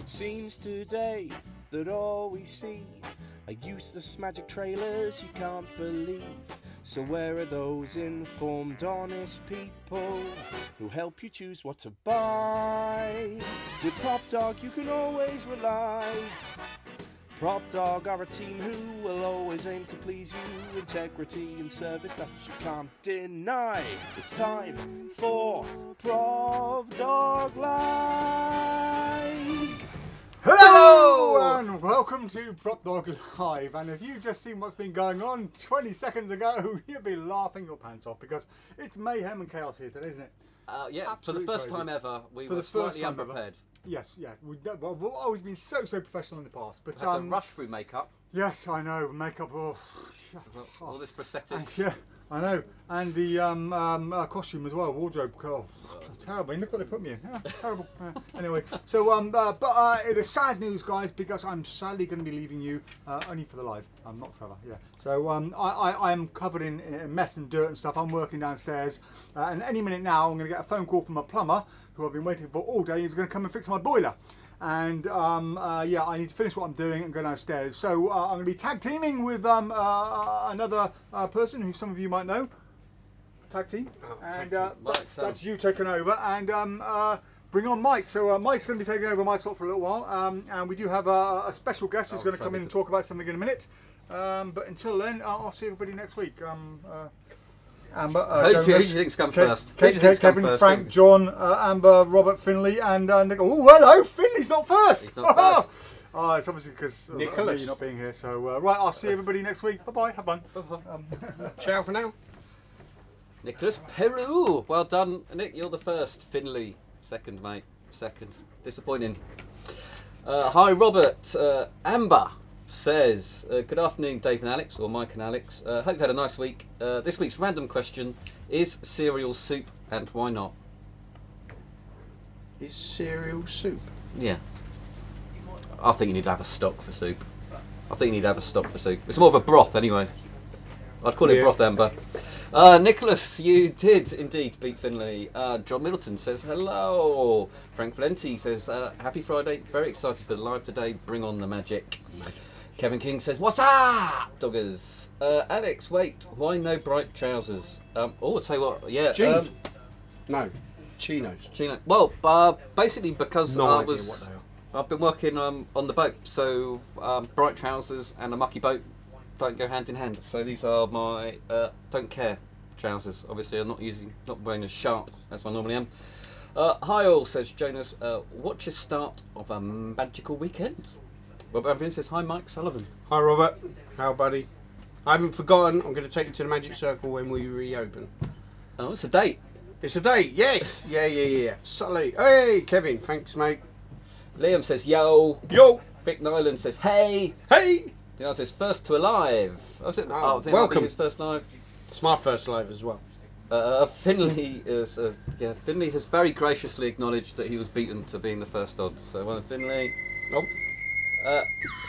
It seems today that all we see are useless magic trailers you can't believe. So where are those informed, honest people who help you choose what to buy? With PropDog you can always rely. PropDog are a team who will always aim to please you. Integrity and service that you can't deny. It's time for PropDog Live! Hello and welcome to PropDog Live. And if you've just seen what's been going on 20 seconds ago, you'll be laughing your pants off because it's mayhem and chaos here today, isn't it? Yeah, Absolutely for the first crazy. time ever, we For were the first slightly time ever. unprepared. Yes, yeah. We've always been so professional in the past. But We had to rush through makeup, yes, I know. Makeup, oh, that's all this and, prosthetics. yeah, I know. And the costume as well, wardrobe. Oh, terrible. Look what they put me in. Yeah, terrible. Anyway, so it is sad news, guys, because I'm sadly going to be leaving you only for the live. Not forever. Yeah. So I am covered in mess and dirt and stuff. I'm working downstairs, and any minute now I'm going to get a phone call from a plumber who I've been waiting for all day. He's going to come and fix my boiler. And yeah, I need to finish what I'm doing and go downstairs. So I'm going to be tag teaming with another person who some of you might know. Tag team. And that's you taking over. And bring on Mike. So Mike's going to be taking over my slot for a little while. And we do have a special guest who's going to come in and talk about something in a minute. But until then, I'll see everybody next week. Amber, Who do you think's come first? Who do you think's come Kevin, first? Frank, John, Amber, Robert, Finley, and Nick. Oh, hello, Finley's not first. He's not first. Oh, it's obviously because of Nicholas. me not being here. So, right, I'll see everybody next week. Bye-bye, have fun. Ciao for now. Nicholas Peru. Well done, Nick. You're the first. Finley, second, mate. Second. Disappointing. Hi, Robert. Amber says, good afternoon, Dave and Alex, or Mike and Alex. Hope you've had a nice week. This week's random question is cereal soup, and why not? Is cereal soup? Yeah. I think you need to have a stock for soup. It's more of a broth anyway. I'd call it Yeah. broth, Amber. Nicholas, you did indeed beat Finley. John Middleton says hello. Frank Valenti says happy Friday. Very excited for the live today. Bring on the magic. Kevin King says what's up, doggers. Alex, wait, why no bright trousers? I'll tell you what. Yeah. Jeans? No, chinos. Chino. Well, basically because No I idea was. what they are. I've been working on the boat, so bright trousers and a mucky boat don't go hand in hand. So these are my don't care trousers. Obviously, I'm not wearing as sharp as I normally am. Hi all, says Jonas. What's your start of a magical weekend? Robert Anthony says hi, Mike Sullivan. Hi Robert, how buddy? I haven't forgotten. I'm going to take you to the Magic Circle when we reopen. Oh, it's a date. It's a date, yes. Yeah. Sully. Hey, Kevin. Thanks, mate. Liam says yo. Yo. Vic Nyland says hey. Hey. Dion says first to alive. I think welcome. His first live. It's my first live as well. Finley is Finley has very graciously acknowledged that he was beaten to being the first odd. So well, Finley. Oh.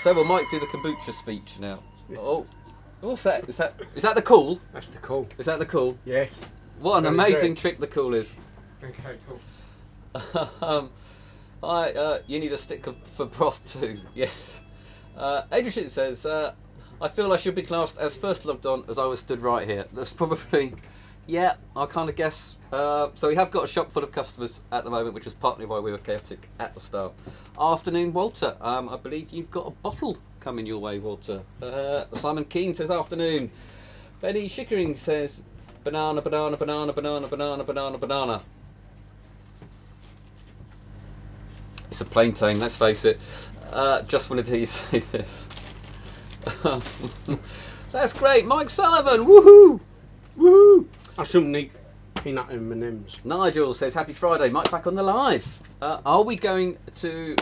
So will Mike do the kombucha speech now? Oh, what's that? Is that the cool? That's the call. Is that the cool? Yes. What an Very amazing good. trick the cool is. Okay, cool. You need a stick for broth too. Yes. Adrian says, I feel I should be classed as first logged on as I was stood right here. That's probably, yeah, I kind of guess. So we have got a shop full of customers at the moment, which was partly why we were chaotic at the start. Afternoon, Walter. I believe you've got a bottle coming your way, Walter. Simon Keane says afternoon. Benny Schickering says banana. It's a plain tame, let's face it. Just wanted to hear you say this. That's great, Mike Sullivan, woohoo! Woohoo! I shouldn't eat peanut M&Ms. Nigel says, happy Friday, Mike back on the live. Are we going to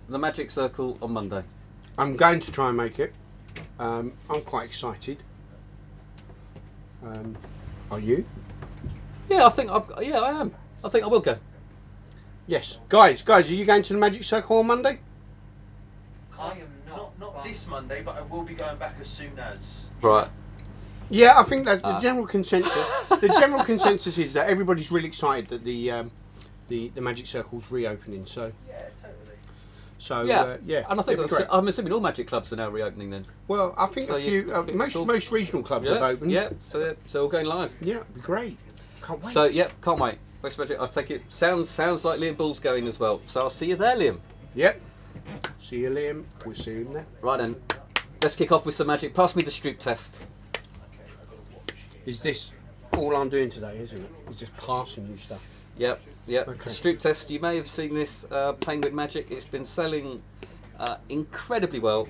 the Magic Circle on Monday? I'm going to try and make it. I'm quite excited. Are you? Yeah, I am. I think I will go. Yes. Guys, are you going to the Magic Circle on Monday? I am not this Monday, but I will be going back as soon as. Right. Yeah, I think that the general consensus is that everybody's really excited that the Magic Circle's reopening. So Yeah, totally. So Yeah, yeah, and I think it'd be great. I'm assuming all Magic clubs are now reopening then. Well, I think So a few most regional clubs have opened. Yeah, so all going live. Yeah, it'd be great. Can't wait. So yeah, can't wait. West Magic, I take it. Sounds like Liam Bull's going as well. So I'll see you there, Liam. Yep. See you, Liam. We'll see you there. Right then, let's kick off with some Magic. Pass me the Stroop Test. Is this all I'm doing today, isn't it? It's just passing you stuff. Yep. Okay. Stroop Test. You may have seen this playing with Magic. It's been selling incredibly well,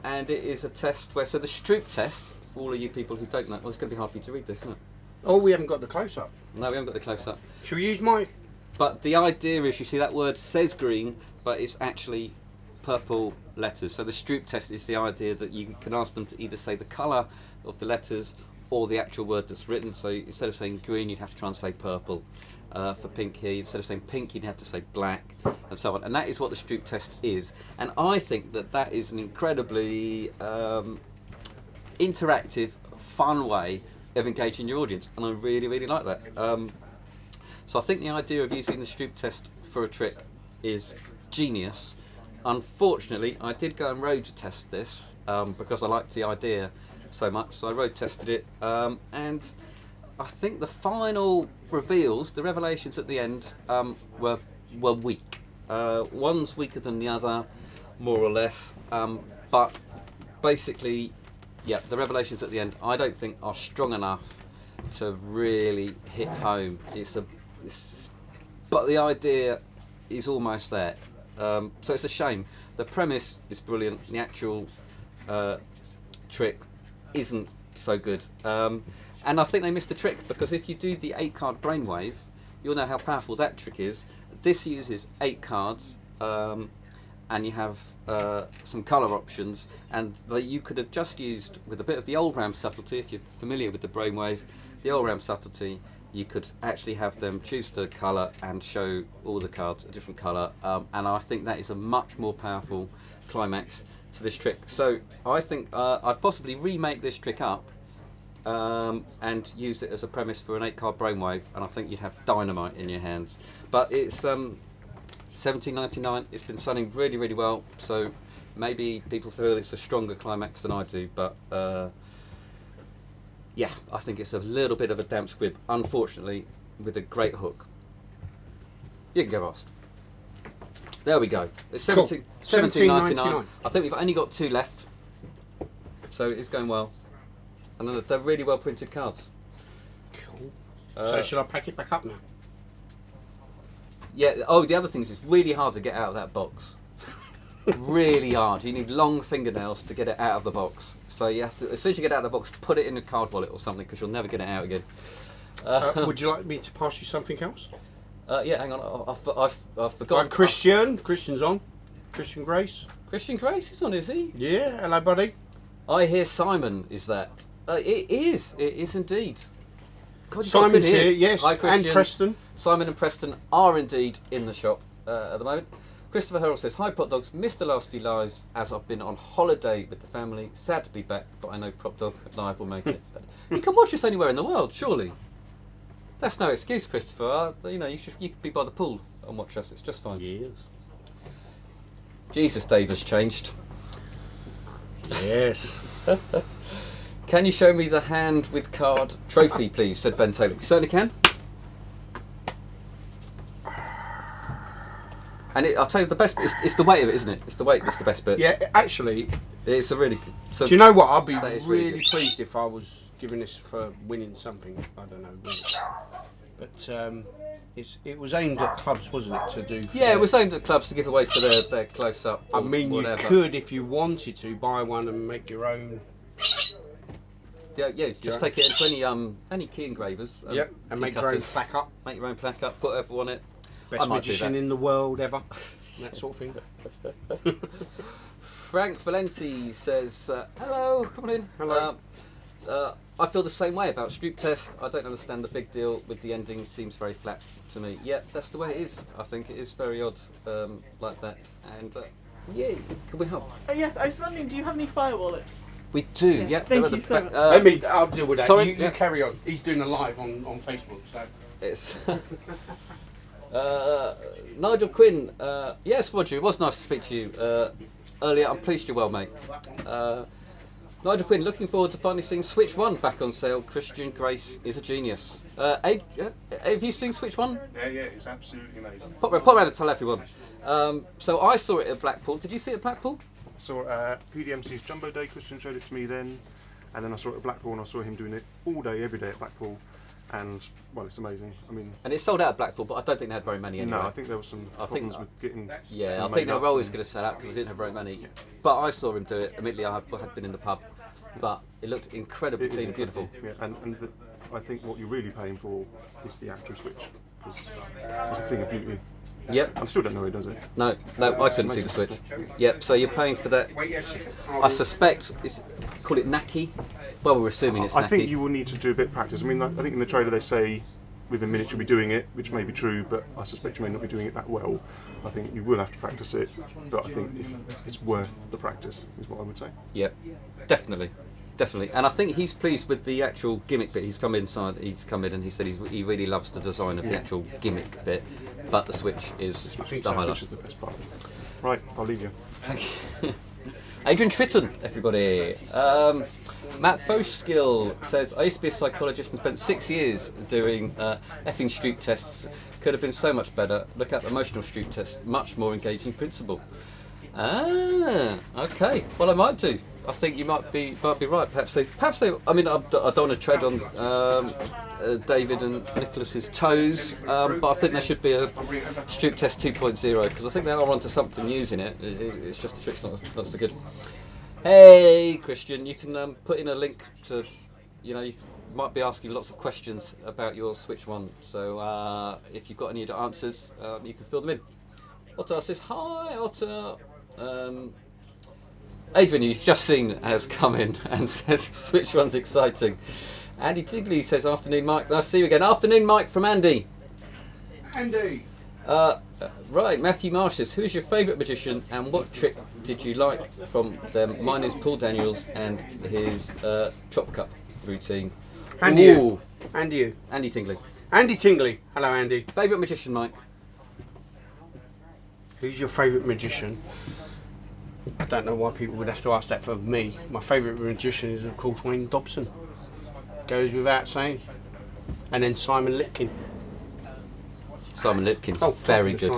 and it is a test where. So the Stroop Test, for all of you people who don't know, well, it's going to be hard for you to read this, isn't it? Oh, we haven't got the close up. No, we haven't got the close up. Should we use my? But the idea is, you see that word says green, but it's actually purple letters. So the Stroop Test is the idea that you can ask them to either say the colour of the letters or the actual word that's written. So instead of saying green, you'd have to try and say purple. For pink here, instead of saying pink, you'd have to say black, and so on. And that is what the Stroop Test is. And I think that is an incredibly interactive, fun way of engaging your audience, and I really, really like that. So I think the idea of using the Stroop Test for a trick is genius. Unfortunately, I did go and road test this because I liked the idea so much, so I road tested it, and I think the final reveals, the revelations at the end, were weak. One's weaker than the other, more or less, but basically, yeah, the revelations at the end I don't think are strong enough to really hit home. But the idea is almost there. So it's a shame. The premise is brilliant. The actual trick isn't so good. And I think they missed the trick, because if you do the 8-card brainwave, you'll know how powerful that trick is. This uses 8 cards, and you have some colour options, and you could have just used, with a bit of the old RAM subtlety, if you're familiar with the brainwave, the old RAM subtlety, you could actually have them choose the colour and show all the cards a different colour, and I think that is a much more powerful climax to this trick. So I think I'd possibly remake this trick up and use it as a premise for an 8-card brainwave, and I think you'd have dynamite in your hands. But it's $17.99. It's been selling really, really well, so maybe people feel it's a stronger climax than I do, but yeah, I think it's a little bit of a damp squib, unfortunately, with a great hook. You can go Rost. There we go. It's Cool. $17.99. I think we've only got 2 left, so it's going well. And they're really well printed cards. Cool. So should I pack it back up now? Yeah. Oh, the other thing is, it's really hard to get out of that box. Really hard. You need long fingernails to get it out of the box. So you have to, as soon as you get out of the box, put it in a card wallet or something, because you'll never get it out again. Would you like me to pass you something else? Yeah, hang on. I've forgotten. Christian's on. Christian Grace. Christian Grace is on, is he? Yeah. Hello, buddy. I hear Simon is that. It is indeed. God, Simon's here, yes, Hi, Christian. and Preston. Simon and Preston are indeed in the shop at the moment. Christopher Herald says, "Hi PropDogs, missed the last few lives as I've been on holiday with the family. Sad to be back, but I know PropDog Live will make it. You can watch us anywhere in the world, surely. That's no excuse, Christopher. You know, you could be by the pool and watch us. It's just fine." Yes. Jesus, Dave has changed. Yes. Can you show me the hand with card trophy, please? Said Ben Taylor. You certainly can. And I'll tell you, the best bit, it's the weight of it, isn't it? It's the weight that's the best bit. Yeah, actually, It's a really... So do you know what? I'd be that is really good. pleased if I was giving this for winning something. I don't know. But it was aimed at clubs, wasn't it, to do? Yeah, it was aimed at clubs to give away for their close-up. I or mean, whatever. you could, if you wanted to, buy one and make your own. Yeah, just take it into any key engravers. Yep, and key make your own cutters. plaque up. Make your own plaque up, put whatever on it. I Best might do magician that. in the world ever. That sort of thing. Frank Valenti says, hello, come on in. Hello. I feel the same way about Stroop Test. I don't understand the big deal with the ending, seems very flat to me. Yeah, that's the way it is. I think it is very odd like that. And yeah, can we help? Yes, I was wondering, do you have any fire wallets? We do, Yeah, yeah. thank they're at you the so back. much. I'll deal with that. sorry, You yeah. carry on. He's doing a live on Facebook, so. It's Nigel Quinn, yes, Roger, it was nice to speak to you earlier. I'm pleased you're well, mate. Nigel Quinn, looking forward to finally seeing Switch 1 back on sale. Christian Grace is a genius. Have you seen Switch 1? Yeah, it's absolutely amazing. Pop around and tell everyone. So I saw it at Blackpool. Did you see it at Blackpool? Saw PDMC's Jumbo Day. Christian showed it to me then, and then I saw it at Blackpool, and I saw him doing it all day, every day at Blackpool. And well, it's amazing. I mean, and it sold out at Blackpool, but I don't think they had very many anyway. No, I think there was some problems with getting. Yeah, I think they were always going to sell out because they didn't have very many. Yeah. But I saw him do it. Admittedly, I had been in the pub, but it looked incredibly clean and beautiful. Yeah, and I think what you're really paying for is the actual Switch, because it's a thing of beauty. Yep. I still don't know who does it. No, I couldn't see the Switch. Yep. So you're paying for that. I suspect call it Naki. Well, we're assuming it's Naki. I think you will need to do a bit of practice. I mean, I think in the trailer they say within minutes you'll be doing it, which may be true, but I suspect you may not be doing it that well. I think you will have to practice it, but I think it's worth the practice, is what I would say. Yep, definitely. And I think he's pleased with the actual gimmick bit. He's come in and he said he really loves the design of the actual gimmick bit, but the Switch is I think the highlight. Switch is the best part. Right, I'll leave you. Thank you. Adrian Tritton, everybody. Matt Boschgill says, I used to be a psychologist and spent 6 years doing effing Stroop tests. Could have been so much better. Look at the emotional Stroop test. Much more engaging principle. Okay. Well, I might do. I think you might be right. Perhaps they. I mean, I don't want to tread on David and Nicholas's toes, but I think there should be a Stroop Test 2.0 because I think they are onto something using it. It's just the trick's not so good. Hey, Christian, you can put in a link to, you might be asking lots of questions about your Switch 1. So if you've got any answers, you can fill them in. Otter says hi, Otter. Adrian, you've just seen, has come in and said Switch 1's exciting. Andy Tigley says, afternoon, Mike. Nice to see you again. Afternoon, Mike, from Andy. Andy. Right, Matthew Marsh says, who's your favourite magician and what trick did you like from them? Mine is Paul Daniels and his chop cup routine. Andy. You. Andy. You. Andy Tingley. Andy Tingley. Hello, Andy. Favourite magician, Mike? Who's your favourite magician? I don't know why people would have to ask that for me. My favourite magician is, of course, Wayne Dobson. Goes without saying. And then Simon Lipkin. Simon Lipkin's very good.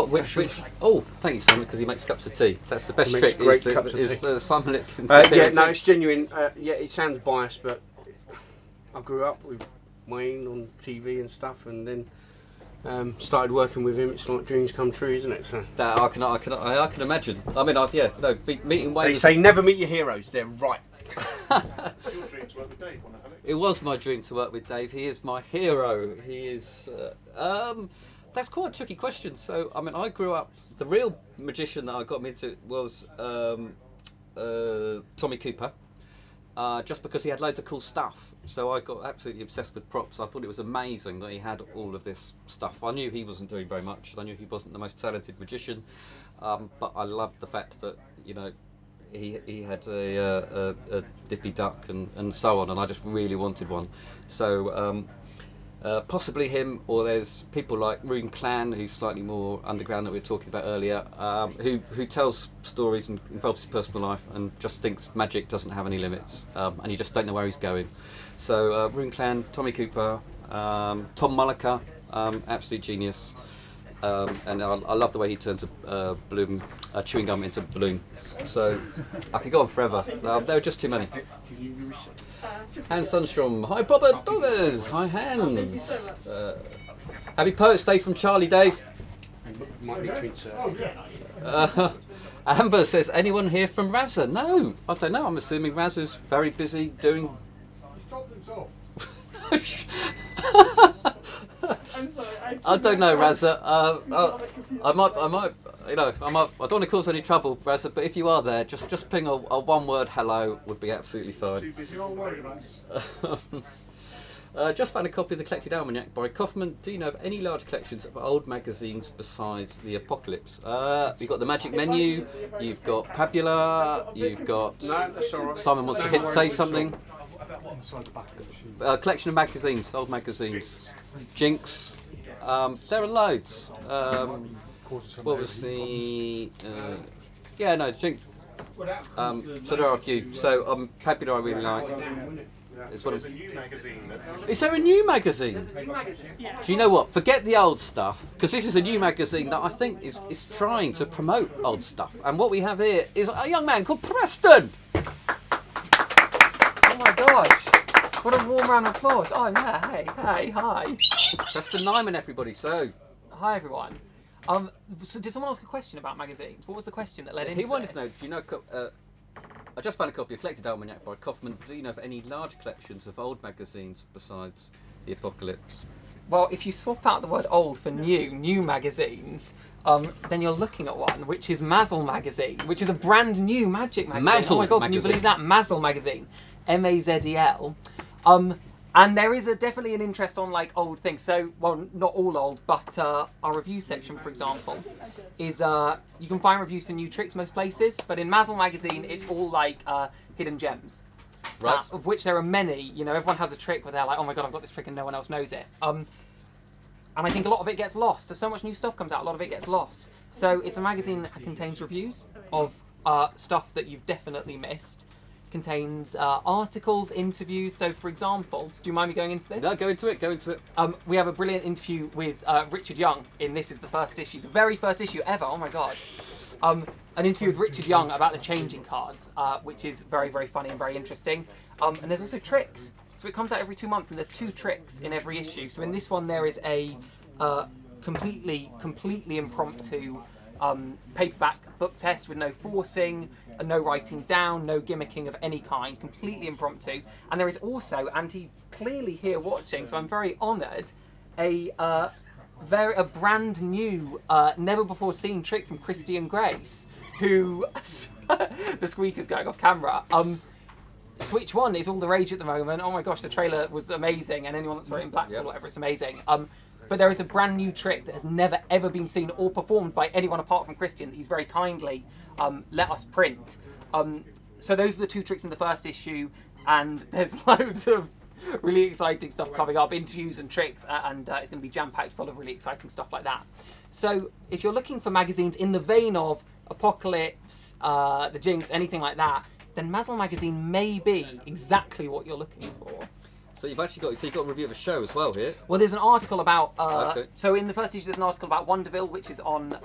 Which? Oh, thank you, Simon, because he makes cups of tea. That's the best trick. Is Simon Lipkin's. Yeah, no, it's genuine. Yeah, it sounds biased, but I grew up with Wayne on TV and stuff, and then started working with him. It's like dreams come true, isn't it? So that I can imagine. I mean, meeting Wayne. They say never meet your heroes. They're right. It's your dream to work with Dave, wasn't it? It was my dream to work with Dave. He is my hero. He is. That's quite a tricky question. So, I mean, I grew up. The real magician that I got me into was Tommy Cooper. Just because he had loads of cool stuff. So I got absolutely obsessed with props. I thought it was amazing that he had all of this stuff. I knew he wasn't doing very much. I knew he wasn't the most talented magician. But I loved the fact that, he had a dippy duck and so on, and I just really wanted one. So possibly him, or there's people like Rune Clan, who's slightly more underground that we were talking about earlier, who tells stories and involves his personal life and just thinks magic doesn't have any limits, and you just don't know where he's going. So Rune Clan, Tommy Cooper, Tom Mulliker, absolute genius. And I love the way he turns a chewing gum into a balloon. So I could go on forever. There are just too many. Hans Sundstrom. Hi, proper doggers. Hi, Hans. Happy Poets Day from Charlie, Dave. Might need to insert. Amber says, anyone here from Razza? No, I don't know. I'm assuming Razza's very busy doing. I'm sorry. I don't know, Razza. I might. I don't want to cause any trouble, Razza. But if you are there, just ping a one-word hello would be absolutely fine. Too busy on worries. Just found a copy of the Collected Almanac by Kaufman. Do you know of any large collections of old magazines besides the Apocalypse? You've got the Magic Menu. You've got Pabula. You've got. No, that's all right. Simon wants to say something. Collection of magazines, old magazines. Jinx. There are loads. Causes some What was heat the? Yeah, no, drink. So there are a few. So Happy that I really like. It's one There's of, a new magazine. is there a new magazine? Do you know what? Forget the old stuff, because this is a new magazine that I think is trying to promote old stuff. And what we have here is a young man called Preston. Oh my gosh! What a warm round of applause. Oh yeah, hey, hi. Preston Nyman, everybody. So Hi everyone. So did someone ask a question about magazines? What was the question that led into he wanted to know. this? Do you know? I just found a copy of Collected Almanac by Kaufman. Do you know of any large collections of old magazines besides the Apocalypse? Well, if you swap out the word old for new magazines, then you're looking at one, which is Mazel magazine, which is a brand new magic magazine. Mazel oh my god, magazine. Can you believe that? Mazel magazine. Mazel. And there is definitely an interest on like old things. So, well, not all old, but our review section, for example, is you can find reviews for new tricks most places. But in Mazel magazine, it's all like hidden gems, Right. of which there are many. You know, everyone has a trick where they're like, "Oh my god, I've got this trick and no one else knows it." And I think a lot of it gets lost. So much new stuff comes out, a lot of it gets lost. So it's a magazine that contains reviews of stuff that you've definitely missed. Contains articles, interviews. So, for example, do you mind me going into this? No, go into it. We have a brilliant interview with Richard Young in This Is the First Issue, the very first issue ever. Oh my god! An interview with Richard Young about the changing cards, which is very, very funny and very interesting. And there's also tricks. So it comes out every 2 months, and there's 2 tricks in every issue. So in this one, there is a completely impromptu paperback book test with no forcing, no writing down, no gimmicking of any kind, completely impromptu. And there is also, and he's clearly here watching, so I'm very honoured, a brand new, never before seen trick from Christian Grace, who the squeaker's going off camera. Switch 1 is all the rage at the moment. Oh my gosh, the trailer was amazing, and anyone that's wearing Blackpool or whatever, it's amazing. But there is a brand new trick that has never ever been seen or performed by anyone apart from Christian that he's very kindly let us print. So those are the 2 tricks in the first issue, and there's loads of really exciting stuff coming up, interviews and tricks, and it's going to be jam-packed full of really exciting stuff like that. So if you're looking for magazines in the vein of Apocalypse, The Jinx, anything like that, then Mazel magazine may be exactly what you're looking for. So you've got a review of a show as well here. Well, there's an article about. Okay. So in the first issue, there's an article about Wonderville, which is on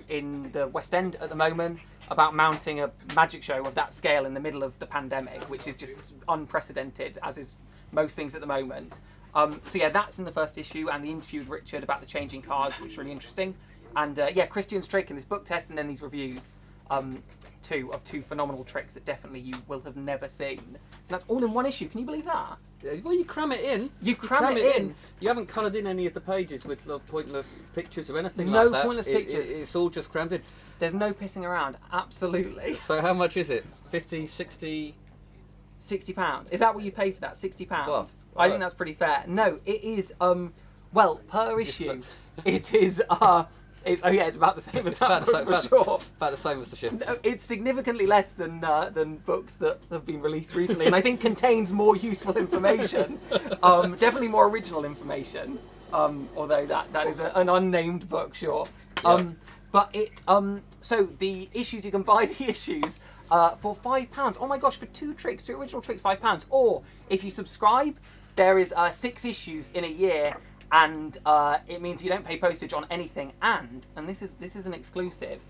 in the West End at the moment, about mounting a magic show of that scale in the middle of the pandemic, which is just unprecedented, as is most things at the moment. So yeah, that's in the first issue, and the interview with Richard about the changing cards, which is really interesting. And yeah, Christian's trick in this book test, and then these reviews. 2 phenomenal tricks that definitely you will have never seen. And that's all in one issue. Can you believe that? Well, you cram it in. You cram it in. You haven't coloured in any of the pages with pointless pictures or anything No like that. pointless pictures. It's all just crammed in. There's no pissing around. Absolutely. So how much is it? 50, 60? £60. Is that what you pay for that? £60? Well, I think that's pretty fair. No, it is. Well, per issue, it is. It's about the same as that book for sure. About the same as the shift. No, it's significantly less than books that have been released recently, and I think contains more useful information. Definitely more original information. Although that is an unnamed book, sure. But it so the issues, you can buy the issues for £5. Oh my gosh, for 2 original tricks, £5. Or if you subscribe, there is 6 issues in a year. And it means you don't pay postage on anything. And this is an exclusive.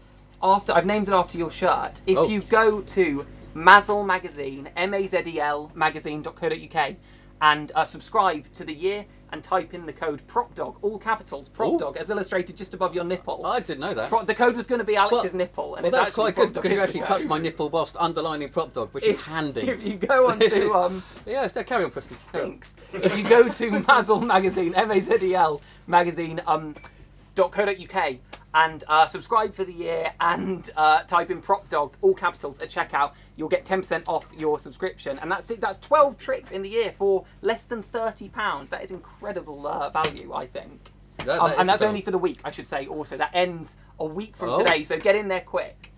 I've named it after your shirt. If you go to Mazel magazine, Mazel magazine.co.uk, and subscribe to the year and type in the code PropDog, all capitals, PropDog, as illustrated just above your nipple. I didn't know that. The code was going to be Alex's nipple, and well, that's quite good PropDog because you actually is the touched code. my nipple whilst underlining PropDog, which is handy. If you go on to yeah, carry on, Preston. stinks. If you go to Mazel magazine, Mazel magazine.co.uk, and subscribe for the year and type in PropDog, all capitals, at checkout, you'll get 10% off your subscription. And that's it. That's 12 tricks in the year for less than £30. That is incredible value, I think. And that's only for the week, I should say. Also, that ends a week from today, so get in there quick.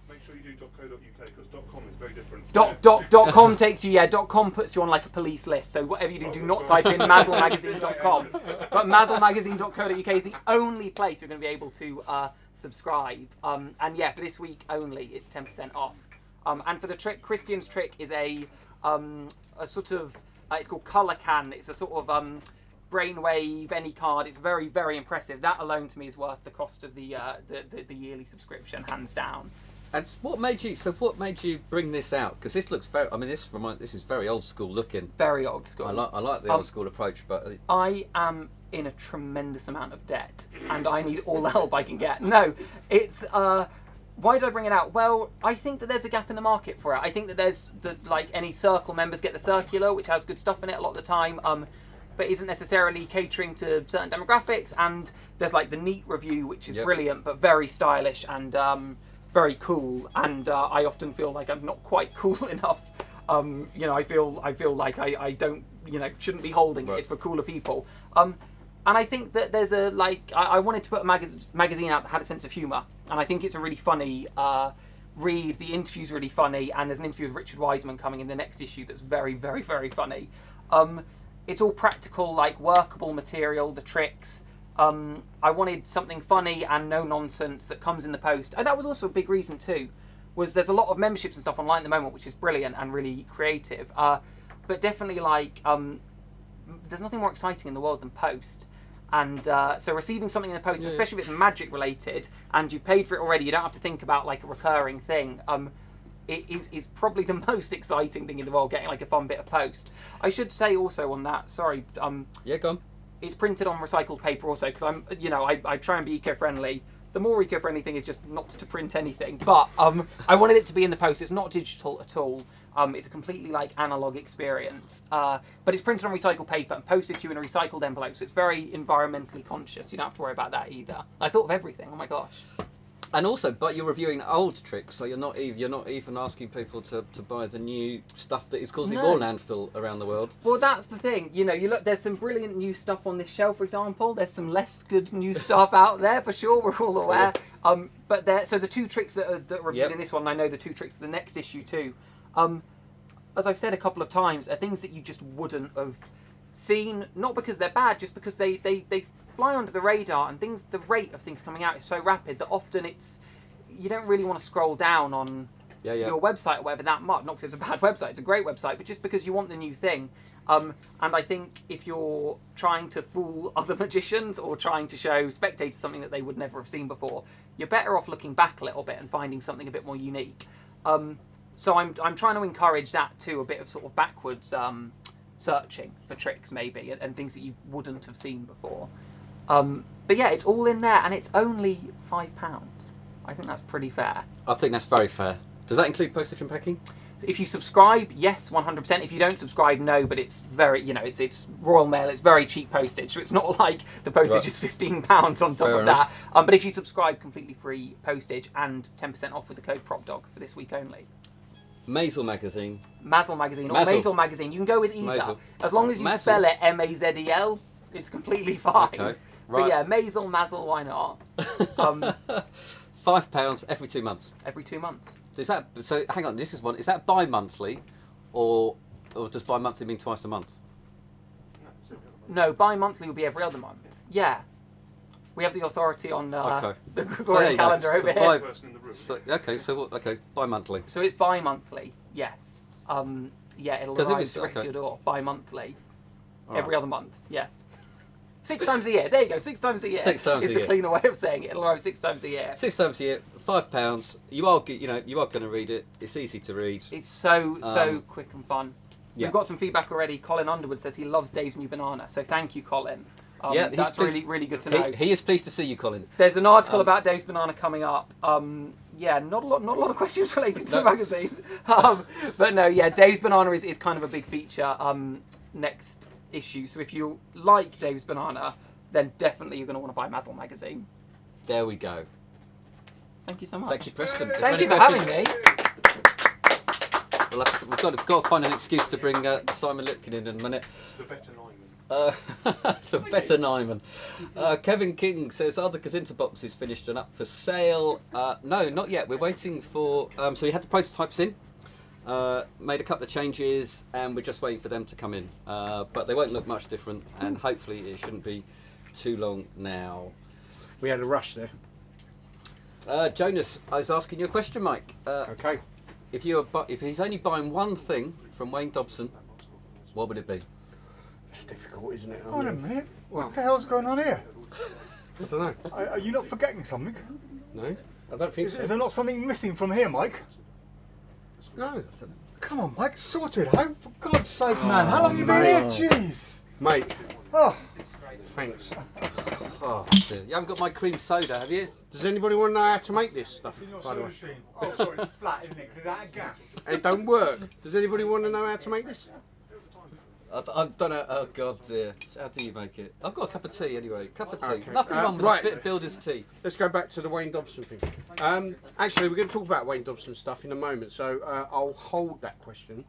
Make sure you do do .co.uk because .com is very different. .com takes you, .com puts you on like a police list. So whatever you do not type in mazzlemagazine.com. But mazzlemagazine.co.uk is the only place you're going to be able to subscribe. And yeah, for this week only, it's 10% off. And for the trick, Christian's trick is a sort of, it's called Colour Can. It's a sort of brainwave, any card. It's very, very impressive. That alone to me is worth the cost of the yearly subscription, hands down. And what made you bring this out? Because this looks very. I mean, this is very old school looking. Very old school. I like the old school approach, but I am in a tremendous amount of debt, and I need all the help I can get. No, it's. Why did I bring it out? Well, I think that there's a gap in the market for it. I think that there's like any Circle members get the circular, which has good stuff in it a lot of the time. But isn't necessarily catering to certain demographics, and there's like the Neat review, which is brilliant but very stylish and very cool, and I often feel like I'm not quite cool enough. I feel like I don't, shouldn't be holding it. It's for cooler people. And I think that there's I wanted to put a magazine out that had a sense of humour, and I think it's a really funny read. The interview's really funny, and there's an interview with Richard Wiseman coming in the next issue that's very, very, very funny. It's all practical, like workable material, the tricks. I wanted something funny and no nonsense that comes in the post. And that was also a big reason too, was there's a lot of memberships and stuff online at the moment, which is brilliant and really creative. But definitely there's nothing more exciting in the world than post. And so receiving something in the post, especially if it's magic related and you've paid for it already, you don't have to think about like a recurring thing. It is probably the most exciting thing in the world, getting like a fun bit of post. I should say also on that, sorry. Yeah, go on. It's printed on recycled paper also, because I try and be eco-friendly. The more eco-friendly thing is just not to print anything. But I wanted it to be in the post. It's not digital at all. It's a completely like analog experience. But it's printed on recycled paper and posted to you in a recycled envelope, so it's very environmentally conscious. You don't have to worry about that either. I thought of everything. Oh my gosh. And also, but you're reviewing old tricks, so you're not even asking people to buy the new stuff that is causing more landfill around the world. Well, that's the thing. You look. There's some brilliant new stuff on this shelf, for example. There's some less good new stuff out there for sure. We're all aware. But so the two tricks that are reviewed in this one, and I know the two tricks of the next issue too. As I've said a couple of times, are things that you just wouldn't have seen, not because they're bad, just because they fly under the radar, and the rate of things coming out is so rapid that often you don't really want to scroll down on your website or whatever that much. Not because it's a bad website, it's a great website, but just because you want the new thing. And I think if you're trying to fool other magicians or trying to show spectators something that they would never have seen before, you're better off looking back a little bit and finding something a bit more unique. So I'm trying to encourage that too, a bit of sort of backwards searching for tricks maybe and things that you wouldn't have seen before. But yeah, it's all in there, and it's only £5. I think that's pretty fair. I think that's very fair. Does that include postage and packing? If you subscribe, yes, 100%. If you don't subscribe, no. But it's very, it's Royal Mail. It's very cheap postage, so it's not like the postage is £15 on top of that. But if you subscribe, completely free postage and 10% off with the code PropDog for this week only. Mazel Magazine. Mazel Magazine or Mazel Magazine. You can go with either. Mazel. As long as you spell it Mazel, it's completely fine. Okay. Right. But yeah, Mazel, why not? £5 every 2 months. Every 2 months. So hang on, this is one. Is that bi-monthly, or does bi-monthly mean twice a month? No, bi-monthly will be every other month. Yeah. We have the authority on the Gregorian calendar over here. Bi-monthly. So it's bi-monthly, yes. It'll arrive direct to your door. Bi-monthly. Every other month, yes. 6 times a year. There you go. 6 times a year. 6 times a year. It's the cleaner way of saying it. It'll arrive 6 times a year. 6 times a year, £5. You are going to read it. It's easy to read. It's so quick and fun. Yeah. We've got some feedback already. Colin Underwood says he loves Dave's new banana. So thank you, Colin. That's really, really good to know. He is pleased to see you, Colin. There's an article about Dave's banana coming up. Not a lot of questions related to the magazine. But no, Dave's banana is kind of a big feature next issue. So if you like Dave's banana, then definitely you're going to want to buy Mazel magazine. There we go. Thank you so much. Thank you, Preston. Thank you for having me. We've got to find an excuse to bring Simon Lipkin in a minute. The better lineman. The better Nyman. Kevin King says, are the Gazinta boxes finished and up for sale? No, not yet. We're waiting for... so we had the prototypes in, made a couple of changes, and we're just waiting for them to come in. But they won't look much different, and hopefully it shouldn't be too long now. We had a rush there. Jonas, I was asking you a question, Mike. Okay. If he's only buying one thing from Wayne Dobson, what would it be? It's difficult, isn't it? Hold on a minute. What the hell's going on here? I don't know. Are you not forgetting something? No, I don't think Is so. there not something missing from here, Mike? No. Come on, Mike, sort it out. For God's sake, man. How long have you been here? Jeez. Mate, Oh, thanks. Oh, dear. You haven't got my cream soda, have you? Does anybody want to know how to make this stuff, in your by the soda way? machine. Oh, sorry, it's flat, isn't it? 'Cause it's out of gas. It don't work. Does anybody want to know how to make this? I don't know. Oh God, dear. How do you make it? I've got a cup of tea anyway. Cup of tea. Okay. Nothing wrong with right. a bit of builder's tea. Let's go back to the Wayne Dobson thing. Actually, we're going to talk about Wayne Dobson stuff in a moment, so I'll hold that question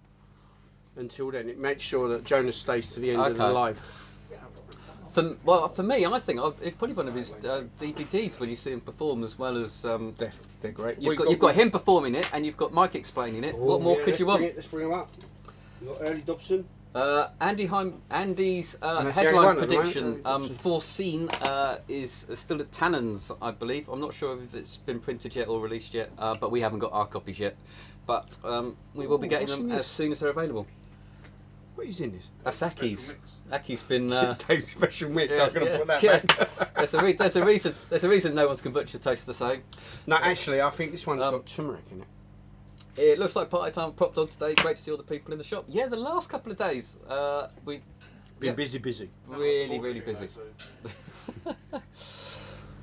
until then. It makes sure that Jonas stays to the end of the Okay. live. For me, I think it's probably one of his DVDs when you see him perform, as well as They're great. you've got him performing it, and you've got Mike explaining it. What more could you want? Let's bring him up. We've got early Dobson. Andy's that's the only headline one at the prediction moment, foreseen is still at Tannen's, I believe. I'm not sure if it's been printed yet or released yet, but we haven't got our copies yet. But we will be getting what's them in as this? soon as they're available. What is in this? That's Aki's. Aki's been. Dave's special mix. Yes, I'm going to put that yeah. back. There's a reason. There's a reason no one's kombucha tastes the same. No, actually, I think this one's got turmeric in it. It looks like party time at PropDog today. Great to see all the people in the shop. Yeah, the last couple of days we've Been busy. really busy.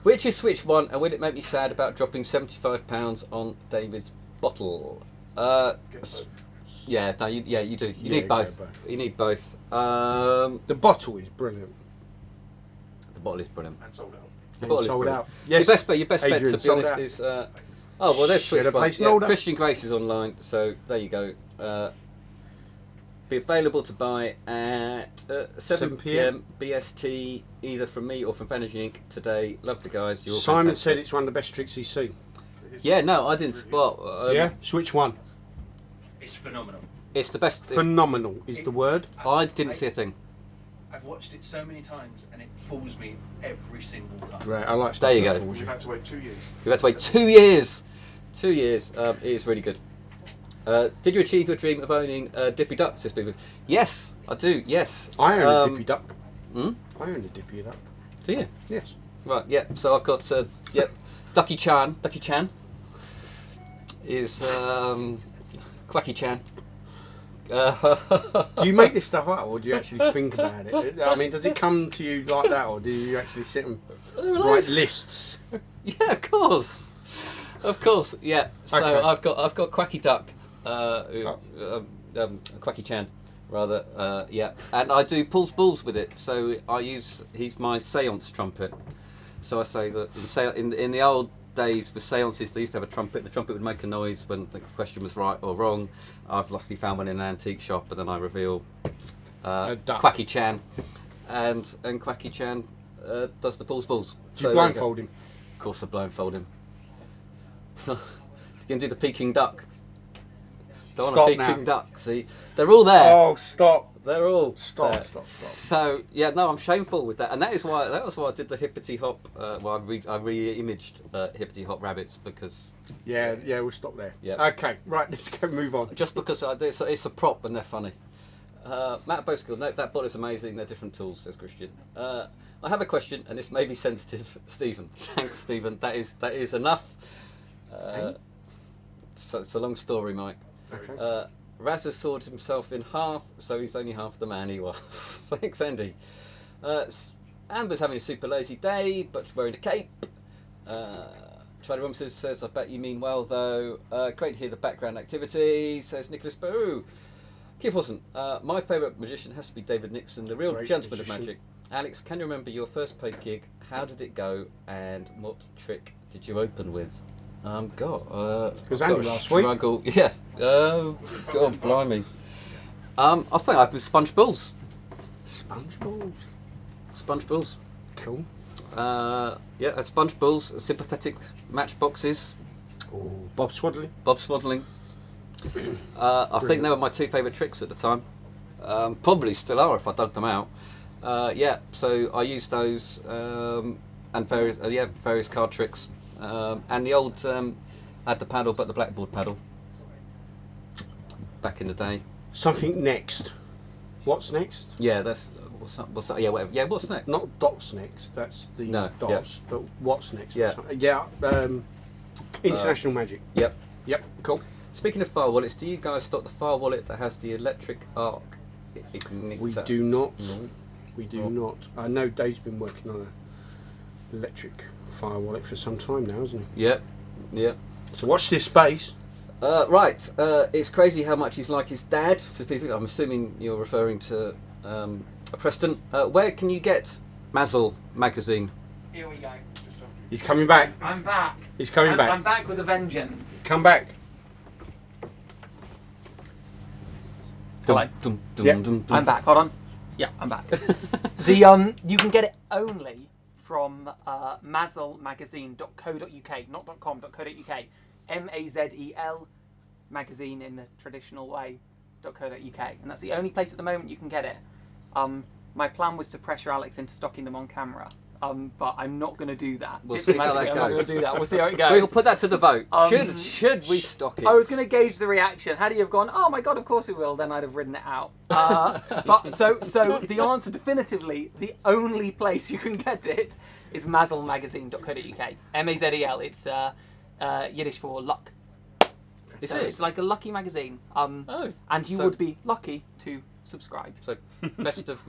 Which is Switch one, and will it make me sad about dropping £75 on David's bottle? Yeah, no, you do. You need both. both. You need both. The bottle is brilliant. The bottle is brilliant. And sold out. The And bottle is sold brilliant. out. Yes. Your best bet, Adrian, to be sold honest, out. is. Oh well, there's Should Switch have one. placed an Yeah, order. Christian Grace is online, so there you go. Be available to buy at 7 p.m. BST, either from me or from Vanishing Inc. today. Love the guys. You're all Simon fantastic. said it's one of the best tricks he's seen. Yeah, no, I didn't spot. Yeah, Switch one. It's phenomenal. It's the best. Phenomenal is the word. I didn't see a thing. I've watched it so many times and it fools me every single time. Great, I like. There you stuff go. that fools We've had to wait 2 years. You've had to wait 2 years. 2 years. It is really good. Did you achieve your dream of owning Dippy Duck? Says people. Yes, I do. Yes. I own a Dippy Duck. Hmm? I own a Dippy Duck. Do you? Yes. Right. Yeah. So I've got. Yep. Ducky Chan is Quacky Chan. Do you make this stuff up, or do you actually think about it? I mean, does it come to you like that, or do you actually sit and write lists? Yeah, of course. Yeah. So Okay. I've got Quacky Duck, Quacky Chan, rather. Yeah, and I do pulls bulls with it. So he's my seance trumpet. So I say that in the old days with seances, they used to have a trumpet. The trumpet would make a noise when the question was right or wrong. I've luckily found one in an antique shop, and then I reveal duck. Quacky Chan, and Quacky Chan does the pulls bulls. Do you there go. blindfold him? Of course, I blindfold him. You can do the Peking duck. Don't want a Stop Peking now. duck. See, they're all there. Oh, stop! They're all Stop! there. Stop! So yeah, no, I'm shameful with that, and that was why I did the hippity hop. I re-imaged hippity hop rabbits because Yeah, we'll stop there. Yeah. Okay, right, let's go move on. just because it's a prop and they're funny. Matt Boskill, no, that bot is amazing. They're different tools, says Christian. I have a question, and this may be sensitive, Stephen. Thanks, Stephen. That is enough. So it's a long story, Mike. Okay. Raz has sawed himself in half, so he's only half the man he was. Thanks, Andy. Amber's having a super lazy day, but wearing a cape. Charlie Robinson says, I bet you mean well, though. Great to hear the background activity, says Nicholas Baru. Keith Wilson, my favourite magician has to be David Nixon, the real Great gentleman magician. of magic. Alex, can you remember your first paid gig? How did it go, and what trick did you open with? Was Andy last week? Struggle. Yeah. God, blimey. I think I've been Sponge Bulls. Sponge balls. Sponge balls. Cool. Yeah, sponge balls, sympathetic matchboxes. Oh, Bob Swaddling. Bob Swaddling. I think they were my two favourite tricks at the time. Probably still are if I dug them out. Yeah, so I used those and various card tricks. And the old had the paddle, but the blackboard paddle. Back in the day. Something next. What's next? Yeah, that's what's that? Yeah, whatever. Yeah, what's next? Not dots next. That's the dots. But what's next? Yeah. Yeah. International Magic. Yep. Yep. Cool. Speaking of file wallets, do you guys stock the file wallet that has the electric arc igniter? We do not. No. We do not. I know Dave's been working on an electric fire wallet for some time now, hasn't he? Yep. Yep. So watch this space. Right. It's crazy how much he's like his dad. So people, I'm assuming you're referring to Preston. Where can you get Mazel magazine? Here we go. He's coming back. I'm back. He's coming back. I'm back with a vengeance. Come back. Hello. Yep. I'm back. Hold on. Yeah, I'm back. The you can get it only from mazelmagazine.co.uk, not .com.co.uk. MAZEL magazine in the traditional way .co.uk, and that's the only place at the moment you can get it. My plan was to pressure Alex into stocking them on camera, but I'm not going to do that. We'll see how that I'm not goes. going to do that. We'll see how it goes. We'll put that to the vote. Should we stock it? I was going to gauge the reaction. Had he have gone, oh my god, of course we will, then I'd have ridden it out. But so the answer definitively, the only place you can get it is mazelmagazine.co.uk. MAZEL. It's Yiddish for luck. It's like a lucky magazine. And you would be lucky to subscribe. So best of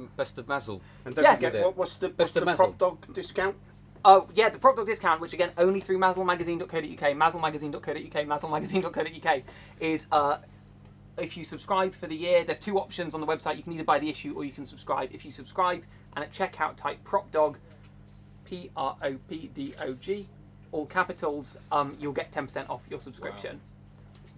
Mazel. And don't Yes. forget, what's the Mazel. PropDog discount? Oh yeah, the PropDog discount, which again only through mazelmagazine.co.uk, mazelmagazine.co.uk, mazelmagazine.co.uk is if you subscribe for the year. There's two options on the website. You can either buy the issue or you can subscribe. If you subscribe and at checkout type PropDog, PROPDOG, all capitals, you'll get 10% off your subscription.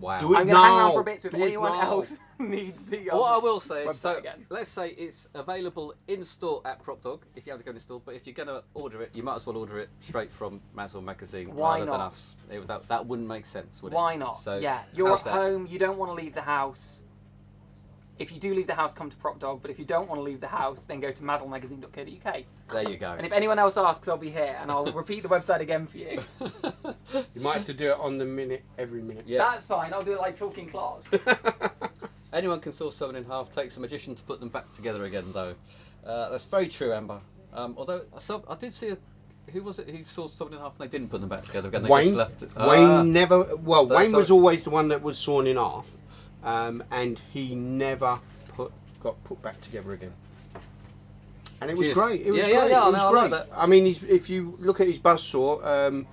Wow. Do it I'm going to hang around now. for a bit, so if Do it anyone now. else needs the What I will say is, website so again. let's say it's available in store at PropDog if you have to go in store, but if you're going to order it, you might as well order it straight from Mazel magazine Why rather than not? us. That wouldn't make sense, would it? Why not? So Yeah, you're how's at that? home, you don't want to leave the house. If you do leave the house, come to PropDog, but if you don't want to leave the house, then go to mazelmagazine.co.uk. There you go. And if anyone else asks, I'll be here, and I'll repeat the website again for you. You might have to do it on the minute, every minute. Yeah. That's fine, I'll do it like Talking Clark. Anyone can saw someone in half. Takes a magician to put them back together again, though. That's very true, Amber. Although I did see who was it who saw someone in half and they didn't put them back together again? They Wayne. just left it. Wayne never. Well, That's Wayne was sorry. always the one that was sawn in half, and he never got put back together again. And it was Cheers. great. It was Yeah, great. yeah, yeah, It was I like great. that. I mean, if you look at his buzzsaw,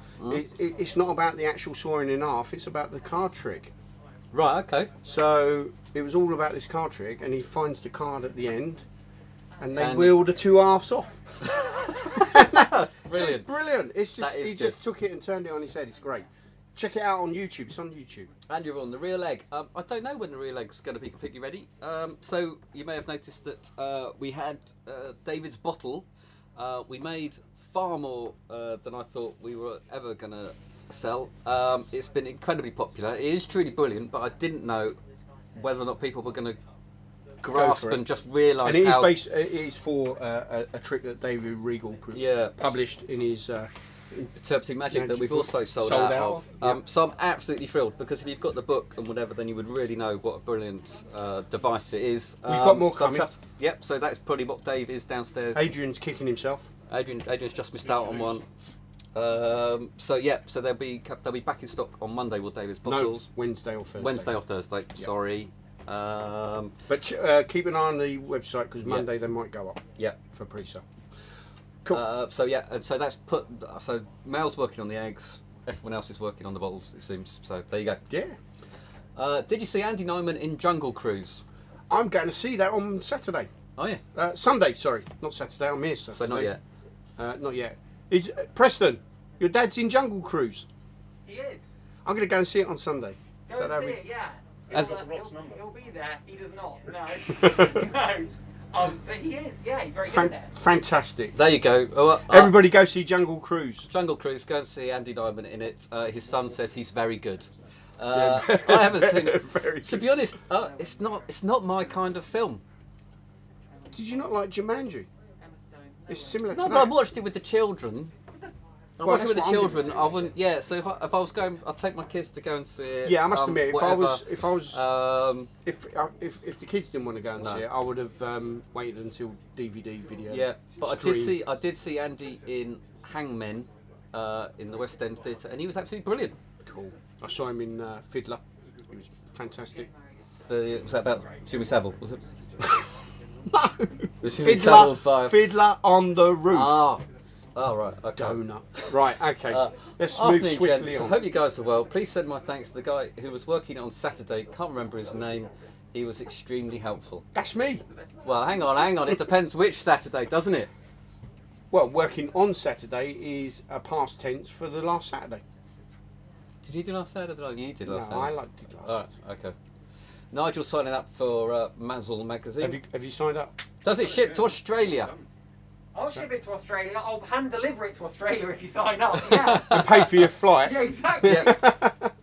it's not about the actual sawing in half. It's about the card trick. Right. Okay. So it was all about this card trick, and he finds the card at the end, and they And- wheel the two halves off. Brilliant. It's brilliant. It's just That is he good. just took it and turned it on his head. It's great. Check it out on YouTube. It's on YouTube. And you're on the real egg. I don't know when the real egg's going to be completely ready. So you may have noticed that we had David's bottle. We made far more than I thought we were ever going to sell. It's been incredibly popular. It is truly brilliant, but I didn't know whether or not people were going to grasp for it. and just realise And it is how... based. It is for a trick that David Regal Yeah. published in his. Interpreting Magic that we've Magic also book. sold Sold out out of. of, So I'm absolutely thrilled because if you've got the book and whatever, then you would really know what a brilliant device it is. We've got more so I'm coming. chuffed. Yep, so that's probably what Dave is downstairs. Adrian's kicking himself. Adrian's just missed out on one. So yeah, so they'll be back in stock on Monday with David's bottles. No, Wednesday or Thursday. Wednesday or Thursday. Sorry. But keep an eye on the website because Monday they might go up. Yeah. For pre-sale. Cool. So yeah, and so that's put. So Mel's working on the eggs. Everyone else is working on the bottles. It seems. So there you go. Yeah. Did you see Andy Nyman in Jungle Cruise? I'm going to see that on Saturday. Oh yeah. Sunday, sorry, not Saturday. I'm here Saturday. So not yet. Not yet. Is Preston? Your dad's in Jungle Cruise. He is. I'm going to go and see it on Sunday. Go and see it, yeah. As- He'll be there. He does not. No. No. But he is, yeah, he's very good at it. Fantastic. There you go. Everybody go see Jungle Cruise. Jungle Cruise, go and see Andy Diamond in it. His son says he's very good. Yeah, I haven't seen it. very To good. be honest, it's not my kind of film. Did you not like Jumanji? It's similar No, to but I that. watched it with the children. I Well, watched it with the that's what I'm children. I wouldn't. Yeah. So if I was going, I'd take my kids to go and see it. Yeah, I must admit, if the kids didn't want to go and No. see it, I would have waited until DVD video. Yeah, but stream. I did see Andy in Hangmen in the West End Theatre, and he was absolutely brilliant. Cool. I saw him in Fiddler. He was fantastic. Was that about Jimmy Savile? Was it? No. Was Jimmy Savile by- Fiddler on the Roof. Ah. Oh, right. Okay. Donut. Right. Okay. Let's Afternoon, move swiftly gents. I on. hope you guys are well. Please send my thanks to the guy who was working on Saturday. Can't remember his name. He was extremely helpful. That's me. Well, hang on. It depends which Saturday, doesn't it? Well, working on Saturday is a past tense for the last Saturday. Did you do last Saturday? No, you did No, last I Saturday. liked it last All right, okay. Nigel's signing up for Mazzle magazine. Have you signed up? Does it ship to Australia? I'll ship it to Australia. I'll hand deliver it to Australia if you sign up. Yeah. And pay for your flight? Yeah, exactly.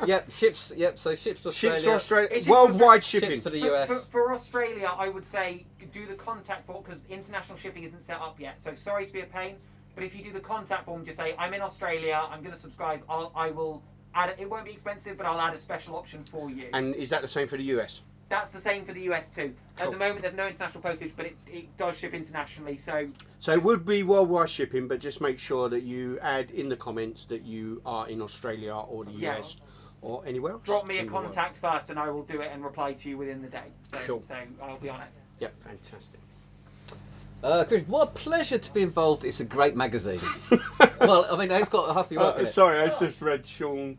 Yep, ships. Yep, so ships to Australia. Ships to Australia. It's Worldwide Ships shipping. to the For, US. for Australia, I would say do the contact form because international shipping isn't set up yet. So sorry to be a pain, but if you do the contact form, just say I'm in Australia. I'm going to subscribe. I will add it. It won't be expensive, but I'll add a special option for you. And is that the same for the US? That's the same for the US too. At Cool. the moment, there's no international postage, but it does ship internationally. So So it would be worldwide shipping, but just make sure that you add in the comments that you are in Australia or the Yeah. US or anywhere else. drop me a in the world. contact first, and I will do it and reply to you within the day. So, Cool. so I'll be on it. Yep. Fantastic. Chris, what a pleasure to be involved. It's a great magazine. Well, I mean, it's got half your work in it. Sorry, I just read Sean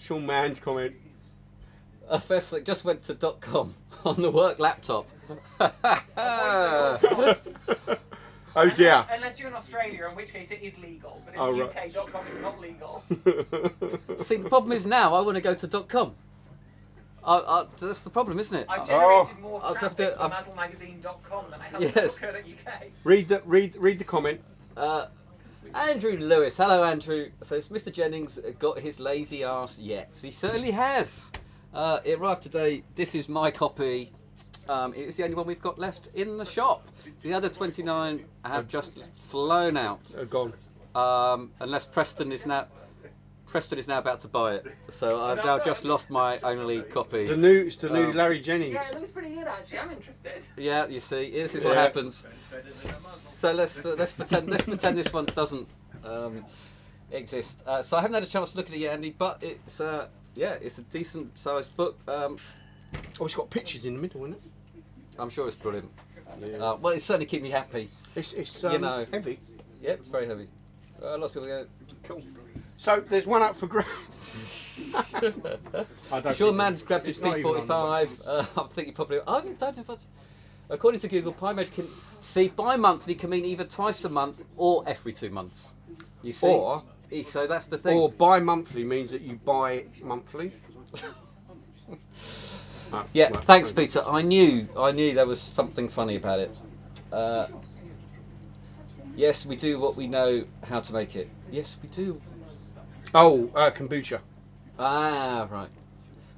Mann's comment. A theft that just went to .com on the work laptop. Oh dear. Unless you're in Australia, in which case it is legal. But in Oh, the right. UK, .com is not legal. See, the problem is now I want to go to .com. That's the problem, isn't it? I've generated more I'll have traffic to- from I've- MazzleMagazine.com than I have Yes. from .co.uk. Read the comment. Andrew Lewis, hello Andrew. Says Mr. Jennings got his lazy ass yet? He certainly has. It arrived today. This is my copy. It's the only one we've got left in the shop. The other 29 have just flown out. Gone. Unless Preston is now about to buy it. So I've now just lost my only copy. It's the new Larry Jennings. Yeah, it looks pretty good actually. I'm interested. Yeah, you see, this is what Yeah. happens. So let's pretend this one doesn't exist. So I haven't had a chance to look at it yet, Andy, but it's it's a decent sized book. Oh, it's got pictures in the middle, isn't it? I'm sure it's brilliant. Well, it's certainly keep me happy. It's You know. heavy. Yep, it's very heavy. Lots of people go. Cool. So there's one up for grabs. Sure, man's grabbed his it's not even on the P45. I'm thinking probably. I don't know if according to Google, Magic can see bi-monthly can mean either twice a month or every 2 months. You see, so that's the thing. Or bi-monthly means that you buy monthly. Yeah, Well, thanks, okay. Peter. I knew there was something funny about it. Yes, we do what we know how to make it. Yes, we do. Oh, kombucha. Ah, right.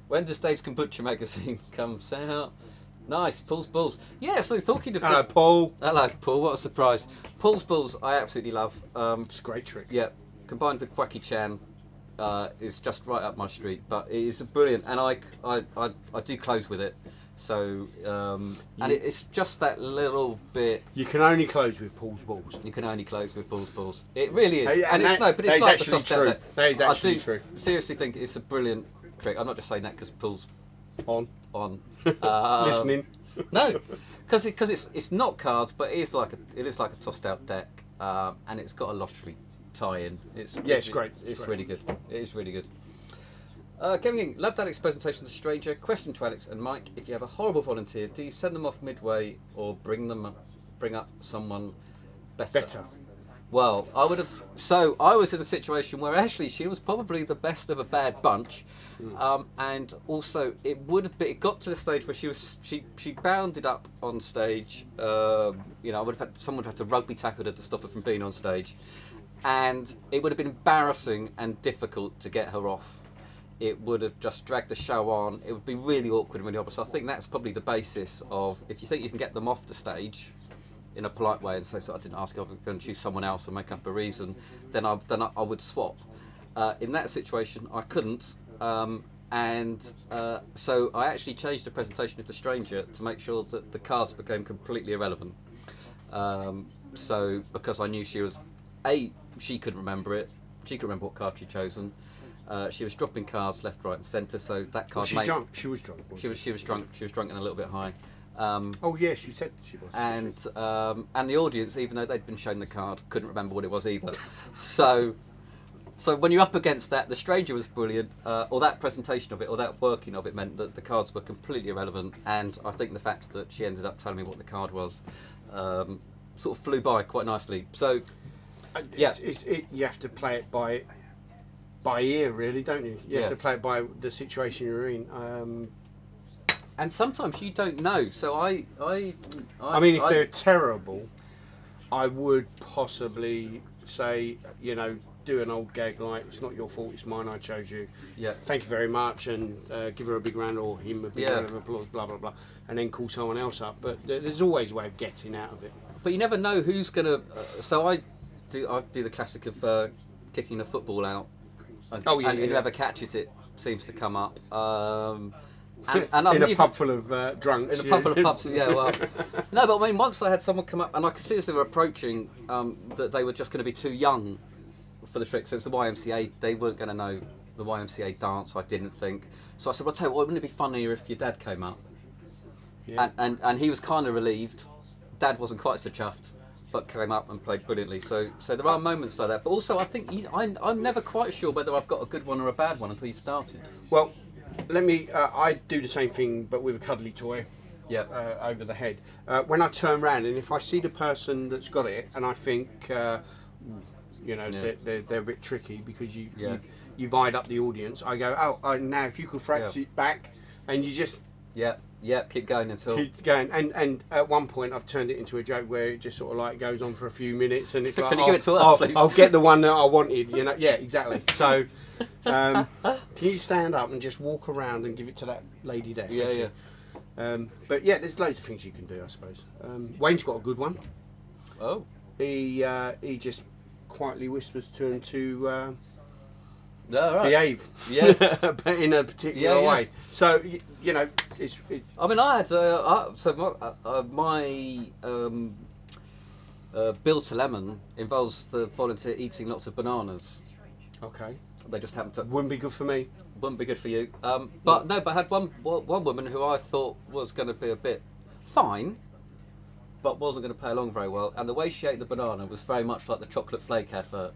When does Dave's Kombucha magazine comes out? Nice, Paul's Bulls. Yeah, so talking of... Hello, Paul. Hello, Paul. What a surprise. Paul's Bulls I absolutely love. It's a great trick. Yeah, combined with Quacky Chan is just right up my street. But it is brilliant, and I do close with it. So and it's just that little bit. You can only close with Paul's balls. You can only close with Paul's Balls. It really is, Hey, and and it's that but it's is like the actually tossed out true. there. That is actually I do true. seriously think it's a brilliant trick. I'm not just saying that because Paul's On. on. Listening. No, because it's not cards, but it is like a tossed out deck, and it's got a lottery tie-in. It's great. It's really good. It is really good. Kevin King, loved Alex's presentation of The Stranger. Question to Alex and Mike: if you have a horrible volunteer, do you send them off midway or bring up someone better? Well, I would have. So I was in a situation where actually she was probably the best of a bad bunch, and also it would have been. It got to the stage where she bounded up on stage. You know, I would have had someone would have to rugby tackle her to stop her from being on stage, and it would have been embarrassing and difficult to get her off. It would have just dragged the show on. It would be really awkward and really obvious. So I think that's probably the basis of if you think you can get them off the stage in a polite way and say, so I didn't ask you, I'm going to choose someone else and make up a reason, then I would swap. In that situation, I couldn't, so I actually changed the presentation of the stranger to make sure that the cards became completely irrelevant. So because I knew she couldn't remember it, she couldn't remember what card she'd chosen. She was dropping cards left, right, and centre. So that card. Was she drunk? She was drunk. She was drunk. She was drunk and a little bit high. Oh yeah, she said she was. And the audience, even though they'd been shown the card, couldn't remember what it was either. So when you're up against that, the stranger was brilliant, or that presentation of it, or that working of it, meant that the cards were completely irrelevant. And I think the fact that she ended up telling me what the card was, sort of flew by quite nicely. So yeah, you have to play it by ear, really, don't you? You have to play it by the situation you're in. And sometimes you don't know. So I mean, if they're terrible, I would possibly say, you know, do an old gag like, it's not your fault, it's mine, I chose you. Yeah. Thank you very much, and give her a big round or him a big round of applause, blah, blah, blah. And then call someone else up. But there's always a way of getting out of it. But you never know who's going to... so I do the classic of kicking the football out. And whoever catches it seems to come up. And in a pub full of drunks. In a pub full of pubs, yeah. Well, no, but I mean, once I had someone come up, and I could see as they were approaching that they were just going to be too young for the trick. So it was the YMCA. They weren't going to know the YMCA dance. I didn't think. So I said, "Well, I'll tell you what, wouldn't it be funnier if your dad came up?" Yeah. And he was kind of relieved. Dad wasn't quite so chuffed, but came up and played brilliantly. So there are moments like that. But also, I think I'm never quite sure whether I've got a good one or a bad one until you've started. Well. Let me. I do the same thing, but with a cuddly toy. Yeah. Over the head. When I turn around, and if I see the person that's got it, and I think, you know, they're a bit tricky because you've eyed up the audience. I go, now if you could fracture it back, and you just. Yeah, keep going until... Keep going, and at one point I've turned it into a joke where it just sort of like goes on for a few minutes, and it's like, can you give it to us, please? I'll get the one that I wanted, you know? Yeah, exactly. So, can you stand up and just walk around and give it to that lady there? Yeah. But yeah, there's loads of things you can do, I suppose. Wayne's got a good one. Oh. He just quietly whispers to him to... right. behave, but in a particular way. So you know, I mean, I had my bill to lemon involves the volunteer eating lots of bananas. Okay. They just happen to. Wouldn't be good for me. Wouldn't be good for you. But I had one woman who I thought was going to be a bit fine, but wasn't going to play along very well. And the way she ate the banana was very much like the chocolate flake advert.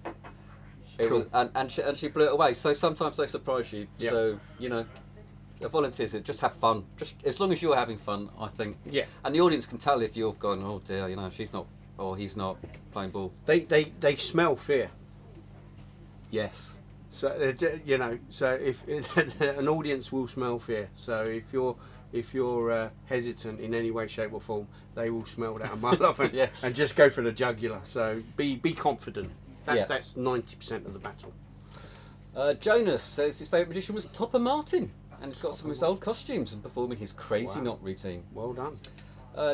It cool. was, and she blew it away. So sometimes they surprise you. Yep. So you know, the volunteers just have fun. Just as long as you're having fun, I think. Yeah. And the audience can tell if you're going, oh dear, you know, she's not or he's not playing ball. They smell fear. Yes. So you know, so if an audience will smell fear. So if you're hesitant in any way, shape or form, they will smell that a mile off and just go for the jugular. So be confident. That's 90% of the battle. Jonas says his favourite magician was Topper Martin, and he's got some of his old costumes and performing his crazy knot routine. Well done.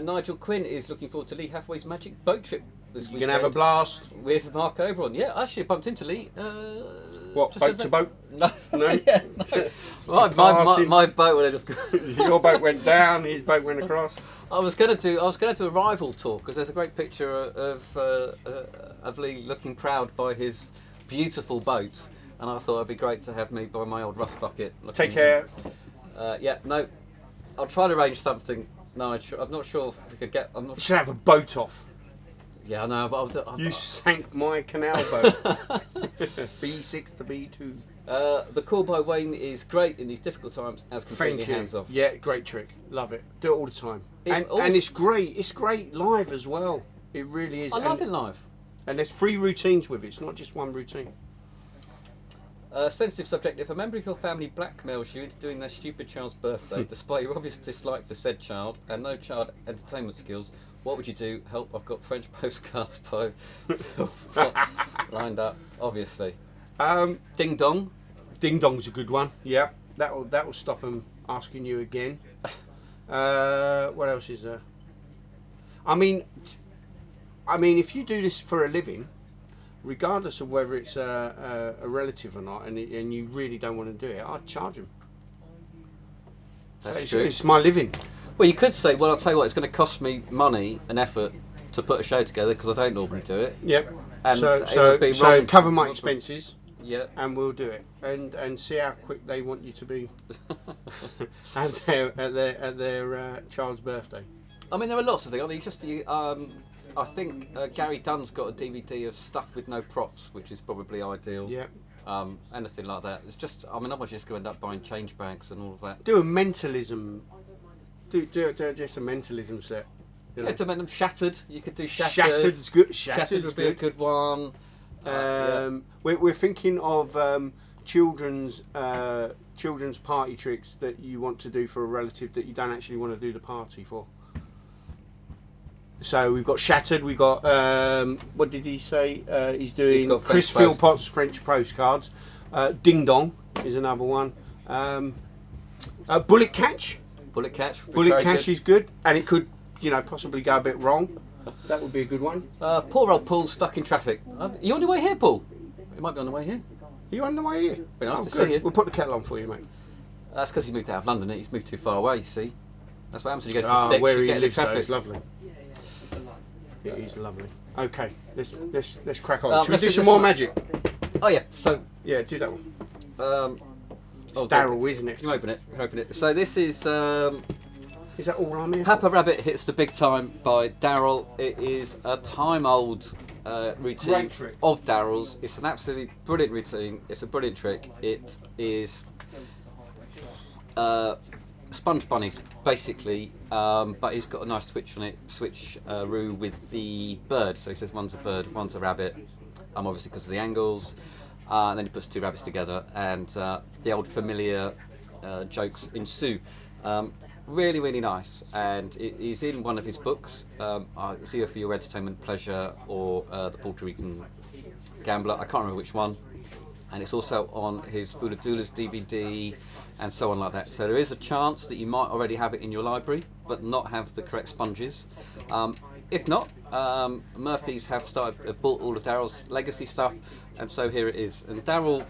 Nigel Quinn is looking forward to Lee Hathaway's magic boat trip this weekend. You're going to have a blast. With Mark Oberon. Yeah, actually I bumped into Lee. What, boat to boat? No. No? Yeah, no. My boat would have just... Your boat went down, his boat went across. I was going to do a rival tour because there's a great picture of Lee looking proud by his beautiful boat, and I thought it'd be great to have me by my old rust bucket. Take care. I'll try to arrange something. No, I'm not sure if we could get. I'm not. You should have a boat off. Yeah, I know, but you sank my canal boat. B6 to B2. The call by Wayne is great in these difficult times as completely hands off. Yeah, great trick. Love it. Do it all the time. And it's great. It's great live as well. It really is. I love it live. And there's 3 routines with it. It's not just one routine. Sensitive subject. If a member of your family blackmails you into doing their stupid child's birthday, despite your obvious dislike for said child and no child entertainment skills, what would you do? Help, I've got French postcards by lined up, obviously. Ding dong. Ding dong's a good one. Yeah, that will stop them asking you again. What else is there? I mean, if you do this for a living, regardless of whether it's a relative or not, and you really don't want to do it, I'd charge them. That's true. It's my living. Well, you could say, well, I'll tell you what, it's going to cost me money and effort to put a show together because I don't normally do it. Yep. And so cover my expenses. Yeah. And we'll do it, and see how quick they want you to be at their child's birthday. I mean, there are lots of things. I mean, I think Gary Dunn's got a DVD of stuff with no props, which is probably ideal. Yeah. Anything like that. It's just, I mean, I'm just going to end up buying change bags and all of that. Do a mentalism. Do just a mentalism set. Yeah, do them Shattered. You could do Shattered. Shattered's good. Shattered would be a good one. We're thinking of children's party tricks that you want to do for a relative that you don't actually want to do the party for. So we've got Shattered. We've got what did he say? He's doing Chris Philpott's French postcards. Ding Dong is another one. Bullet Catch. Bullet Catch. Bullet Catch is good, and it could, possibly go a bit wrong. That would be a good one. Poor old Paul stuck in traffic. Are you on your way here, Paul? You might be on the way here. Are you on the way here? Be nice to good. see you. We'll put the kettle on for you, mate. That's because he moved out of London. He's moved too far away, you see. That's what happens when you go to the sticks. Where you he get lives, in traffic. it's lovely. It is lovely. Okay, let's crack on. Should we do some more magic? Oh yeah. So yeah, do that one. It's Daryl, isn't it? You can open it. You can open it. So this is. Is that all I'm here? Papa Rabbit Hits the Big Time by Daryl. It is a time-old routine of Daryl's. It's an absolutely brilliant routine. It's a brilliant trick. It is sponge bunnies, basically, but he's got a nice twitch on it, switcheroo with the bird. So he says one's a bird, one's a rabbit, obviously because of the angles. And then he puts 2 rabbits together, and the old familiar jokes ensue. Really, really nice, and it is in one of his books. It's either for your entertainment pleasure or the Puerto Rican Gambler. I can't remember which one. And it's also on his Food of Doulas DVD and so on like that. So there is a chance that you might already have it in your library, but not have the correct sponges. If not, Murphy's have bought all of Daryl's legacy stuff, and so here it is. And Daryl,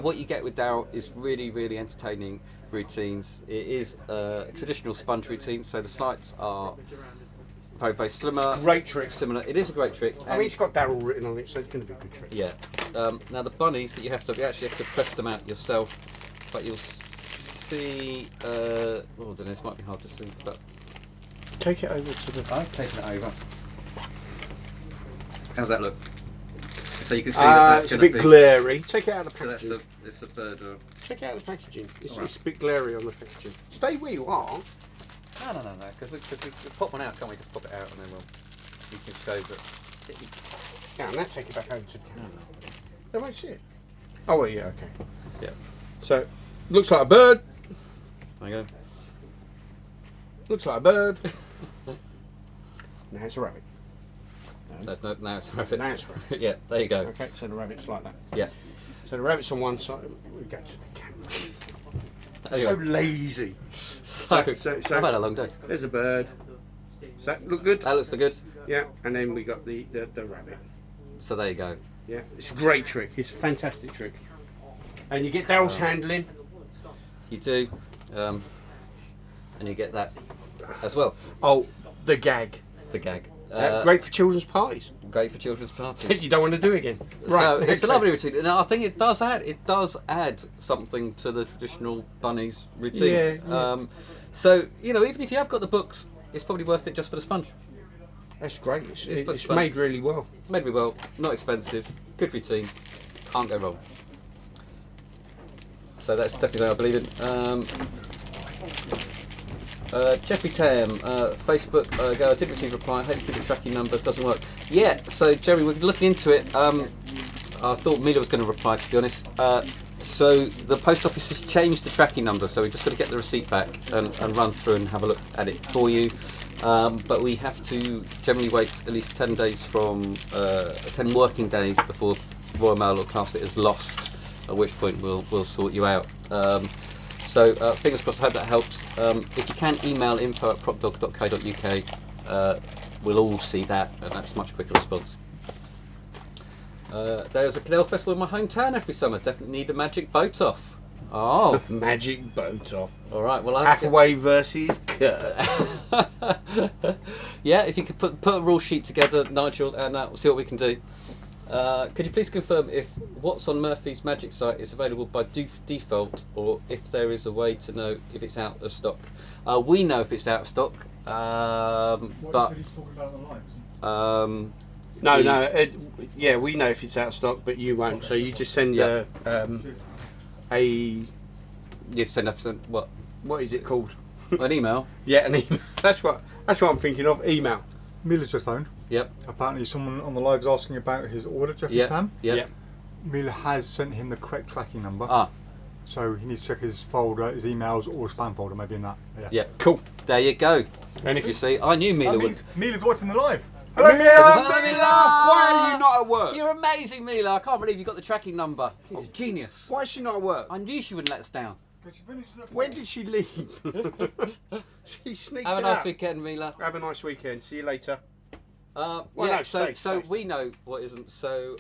what you get with Daryl is really, really entertaining routines. It is a traditional sponge routine, so the slides are very, very similar. It's a great trick. Similar. It is a great trick. I mean, it's got Daryl written on it, so it's going to be a good trick. Yeah. Now the bunnies that you actually have to press them out yourself, but you'll see. This might be hard to see, but take it over to the. I've taken it over. How's that look? So you can see that's it's a bit glary. Take it out of the packaging. So it's a bird. Check out the packaging. It's a bit glary on the packaging. Stay where you are. No. Because we pop one out, can't we? Just pop it out and then you can show that. Yeah, and that take it back over to the camera. They won't see it. Oh well, yeah, okay. Yeah. So, looks like a bird. There you go. Looks like a bird. Now it's a rabbit. Now it's a rabbit. Now it's a rabbit. Yeah, there you go. Okay, so the rabbit's like that. Yeah. So the rabbit's on one side. We go to the camera. There you So go. lazy. So I've had a long day. There's a bird. Does that look good? That looks good. Yeah, and then we got the rabbit. So there you go. Yeah, it's a great trick. It's a fantastic trick. And you get Daryl's handling. You do. And you get that as well. Oh, the gag. The gag. Great for children's parties. Great for children's parties. You don't want to do it again. Right. So it's a lovely routine, and I think it does add something to the traditional bunnies routine. Yeah. So even if you have got the books, it's probably worth it just for the sponge. That's great. It's made really well. It's made really well. Not expensive. Good routine. Can't go wrong. So that's definitely what I believe in. Jeffrey Tam, Facebook, I didn't receive a reply. Hopefully the tracking number doesn't work. Yeah, so Jerry, we're looking into it. I thought Mila was going to reply, to be honest. So the post office has changed the tracking number, so we've just got to get the receipt back and run through and have a look at it for you. But we have to generally wait at least 10 days from 10 working days before Royal Mail will class it as lost, at which point we'll sort you out. So fingers crossed, I hope that helps. If you can email info@propdog.co.uk, we'll all see that, and that's a much quicker response. There's a canal festival in my hometown every summer. Definitely need a magic boat off. Oh, Magic boat off. all right. Well, Hathaway versus Kurt. yeah. If you could put a rule sheet together, Nigel, and we'll see what we can do. Could you please confirm if what's on Murphy's Magic site is available by default, or if there is a way to know if it's out of stock? We know if it's out of stock, but he's talking about on the live. No, yeah, we know if it's out of stock, but you won't. So you just send Yeah. you send us what what is it called? an email. Yeah, an email. That's what I'm thinking of. Email. Mila's just phoned. Yep. Apparently someone on the live is asking about his order, Jeffrey Tam. Yep. Mila has sent him the correct tracking number. Ah. So he needs to check his folder, his emails, or spam folder, maybe in that. Yeah. Yeah. Cool. There you go. And if You see, I knew Mila That would. means Mila's watching the live. Hello, Hello, Mila. Mila. Why are you not at work? You're amazing, Mila. I can't believe you got the tracking number. She's a genius. Why is she not at work? I knew she wouldn't let us down. When did she leave? She sneaked Have a out. nice weekend, Mila. Have a nice weekend. See you later. Well, no, so stay. we know what isn't. So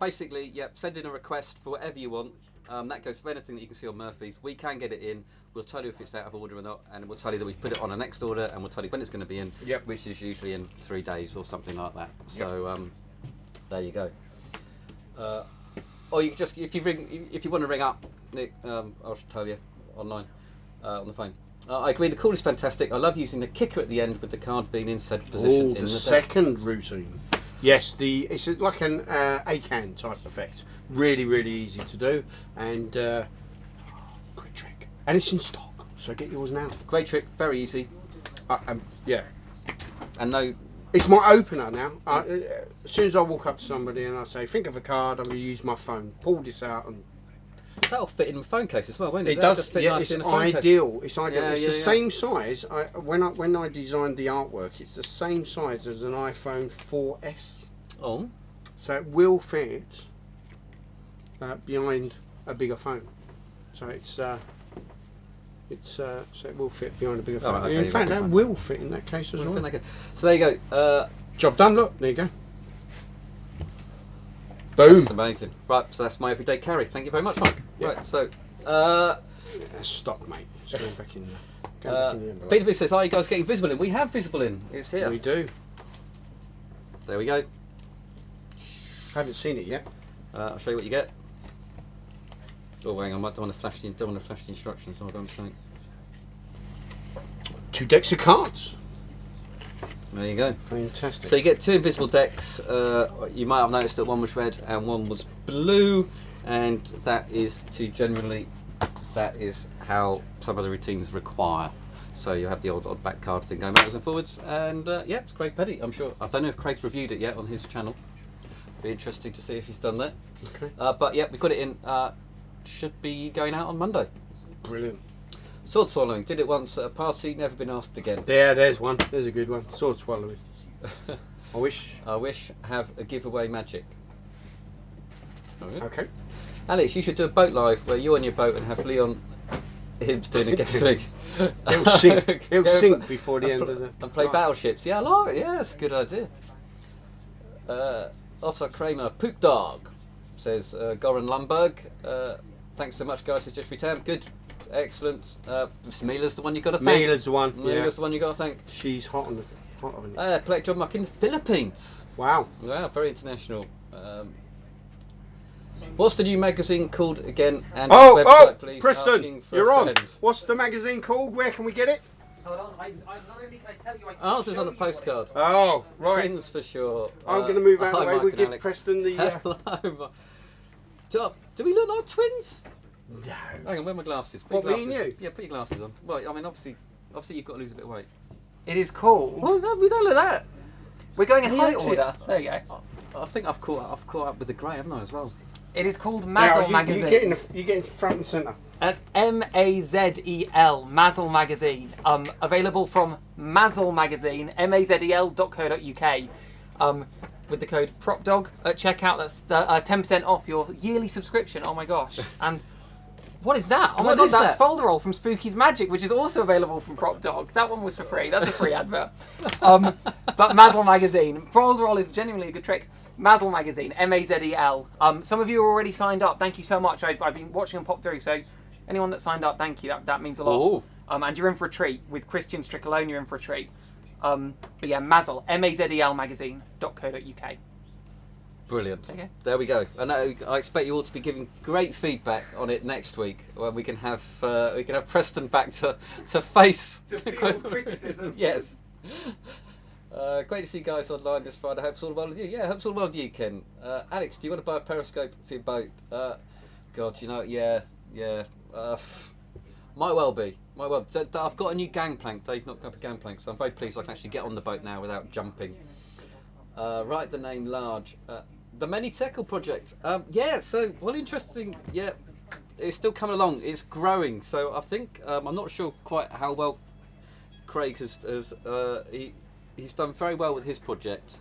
basically, send in a request for whatever you want. That goes for anything that you can see on Murphy's. We can get it in. We'll tell you if it's out of order or not, and we'll tell you that we've put it on a next order, and we'll tell you when it's going to be in, which is usually in 3 days or something like that. So there you go. Or you can just, if you want to ring up Nick, I'll just tell you online on the phone. I agree. The call is fantastic. I love using the kicker at the end with the card being in said position. Oh, in the deck. second routine. Yes, it's like an A-can type effect. Really, really easy to do, and great trick. And it's in stock, so get yours now. Great trick. Very easy. Yeah. And no. It's my opener now. As soon as I walk up to somebody and I say, think of a card, I'm going to use my phone. Pull this out and. That'll fit in the phone case as well, won't it? It That'll does. just fit Yeah, nicely it's in the phone case. ideal. It's ideal. Yeah, It's yeah, the yeah. same size. When I designed the artwork, it's the same size as an iPhone 4S. Oh. So it will fit behind a bigger phone. So so it will fit behind a bigger phone. right, okay, In you've fact, got a that big will fit in that case as Well, well. so there you go. Job done. Look, there you go. That's Boom. amazing. Right, so that's my everyday carry. Thank you very much, Mike. Yeah. Right, so That's stock, mate. It's going back in the envelope. Peter V says, "Are you guys getting visible in?" We have visible in. It's here. We do. There we go. Haven't seen it yet. I'll show you what you get. Oh, hang on, I don't want to flash the instructions. Hold on a second. 2 decks of cards. There you go. Fantastic. So you get 2 invisible decks. You might have noticed that one was red and one was blue, and that is how some of the routines require. So you have the odd back card thing going backwards and forwards, and it's Craig Petty. I'm sure. I don't know if Craig's reviewed it yet on his channel. Be interesting to see if he's done that. Okay. But we've got it in. Should be going out on Monday. Brilliant. Sword swallowing. Did it once at a party. Never been asked again. There's one. There's a good one. Sword swallowing. I wish. Have a giveaway magic. Okay. Alex, you should do a boat live where you're on your boat and have Leon Hibbs doing a guest rig. It'll sink. It'll sink before the end of the. And play battleships. Yeah, I like it. Yeah, that's a good idea. Otto Kramer, Poop Dog, says Goran Lundberg. Thanks so much, guys. It's Jeffrey Tam. Good, excellent. Mila's the one you got to thank. Mila's the one. Mila's the one you got to thank. She's hot on it. Collect John Muck in the Philippines. Wow. Wow, very international. What's the new magazine called again? And website, please. Preston, Asking for you're a on. friend. What's the magazine called? Where can we get it? Hold on, not only can I tell you, I can Answers on a postcard. Oh, right. Twins for sure. I'm going to move out of the hi, way. Mike We'll and give Alex. Preston the. Hello, Mark. Do we look like twins? No. Hang on, where are my glasses? Put What, your me and glasses. you? Yeah, put your glasses on. Well, I mean, obviously, Obviously, you've got to lose a bit of weight. It is called. Oh no, we don't look at that. We're going in He height actually- order. There you go. I think I've caught up with the grey, haven't I, as well? It is called Mazel Magazine. You're getting front and centre. That's Mazel, Mazel Magazine. Available from Mazel Magazine, mazel.co.uk. With the code PropDog at checkout, that's 10% off your yearly subscription. Oh my gosh! And what is that? Oh my What god, is that's that? Folderol from Spooky's Magic, which is also available from PropDog. That one was for free. That's a free advert. But Mazel Magazine, Folderol is genuinely a good trick. Mazel Magazine, Mazel. Some of you are already signed up. Thank you so much. I've been watching them pop through. So anyone that signed up, thank you. That means a lot. Ooh. And you're in for a treat with Christian Strickalone. You're in for a treat. But yeah, Mazel, Mazel magazine.co.uk. Brilliant. Okay. There we go. And I expect you all to be giving great feedback on it next week, when we can have Preston back to face To field criticism. Yes. Great to see you guys online this Friday. Hope it's all well with you. Yeah, hope it's all well with you, Ken. Alex, do you want to buy a periscope for your boat? God, yeah. Might well be. I've got a new gangplank. Dave knocked up a gangplank, so I'm very pleased I can actually get on the boat now without jumping. Write the name large. The Many Teckle project. Interesting. Yeah, it's still coming along. It's growing. So I think I'm not sure quite how well Craig has he's done very well with his project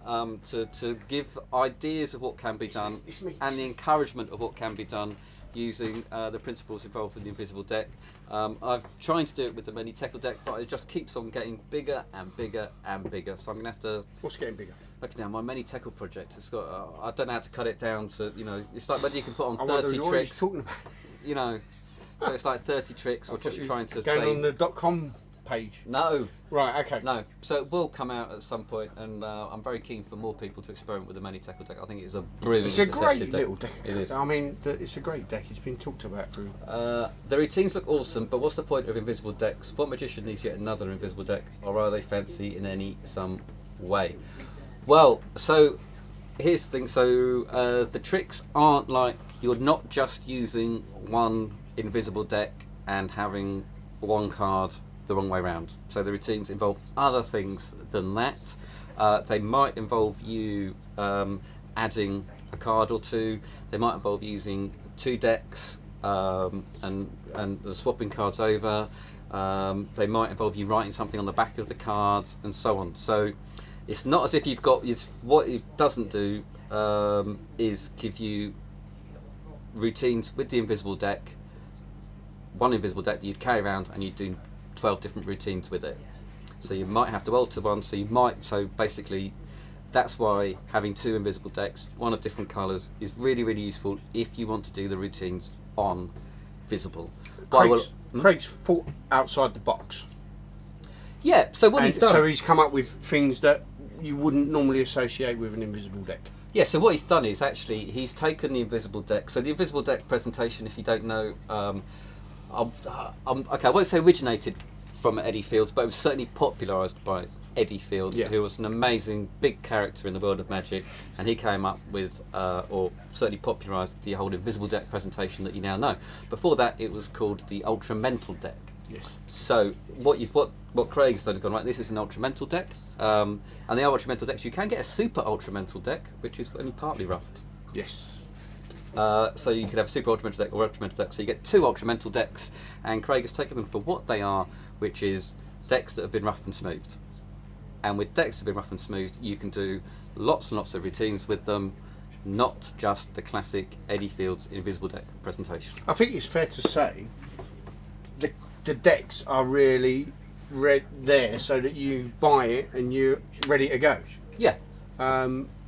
to give ideas of what can be done and the encouragement of what can be done using the principles involved in the Invisible Deck. I've tried to do it with the Many Teckle deck, but it just keeps on getting bigger and bigger and bigger. So I'm gonna have to. What's getting bigger? Look now, my Many Teckle project. It's got. I don't know how to cut it down to. It's like whether you can put on I wonder 30 what tricks. he's talking about. So it's like 30 tricks, or just trying to going say. on the .com page. No. Right. Okay. No, so it will come out at some point, and I'm very keen for more people to experiment with the Many Teckle deck. I think it's a brilliant. It's a great deck. little deck. It is. I mean, it's a great deck. It's been talked about through. The routines look awesome, but what's the point of invisible decks? What magician needs yet another invisible deck, or are they fancy in some way? Well, so here's the thing. So the tricks aren't like you're not just using one invisible deck and having one card the wrong way round. So the routines involve other things than that. They might involve you adding a card or two. They might involve using two decks and swapping cards over. They might involve you writing something on the back of the cards and so on. So it's not as if you've got. What it doesn't do is give you routines with the invisible deck. One invisible deck that you'd carry around, and you'd do 12 different routines with it. So you might have to alter one. So basically, that's why having two invisible decks, one of different colours, is really, really useful if you want to do the routines on visible. Craig's thought outside the box. Yeah. So what he's done. So he's come up with things that you wouldn't normally associate with an invisible deck. Yeah, so what he's done is actually he's taken the invisible deck. So the invisible deck presentation, if you don't know, I won't say originated from Eddie Fields, but it was certainly popularised by Eddie Fields, who was an amazing big character in the world of magic, and he came up with, or certainly popularised the whole invisible deck presentation that you now know. Before that, it was called the Ultramental Deck. Yes. So what Craig's done is gone, right, this is an Ultramental deck, and the Ultramental decks, you can get a Super Ultramental deck, which is only partly roughed. Yes. So you could have a Super Ultramental deck or Ultramental deck. So you get two Ultramental decks, and Craig has taken them for what they are, which is decks that have been roughed and smoothed. And with decks that have been roughed and smoothed, you can do lots and lots of routines with them, not just the classic Eddie Fields invisible deck presentation. I think it's fair to say the decks are really there so that you buy it and you're ready to go. Yeah.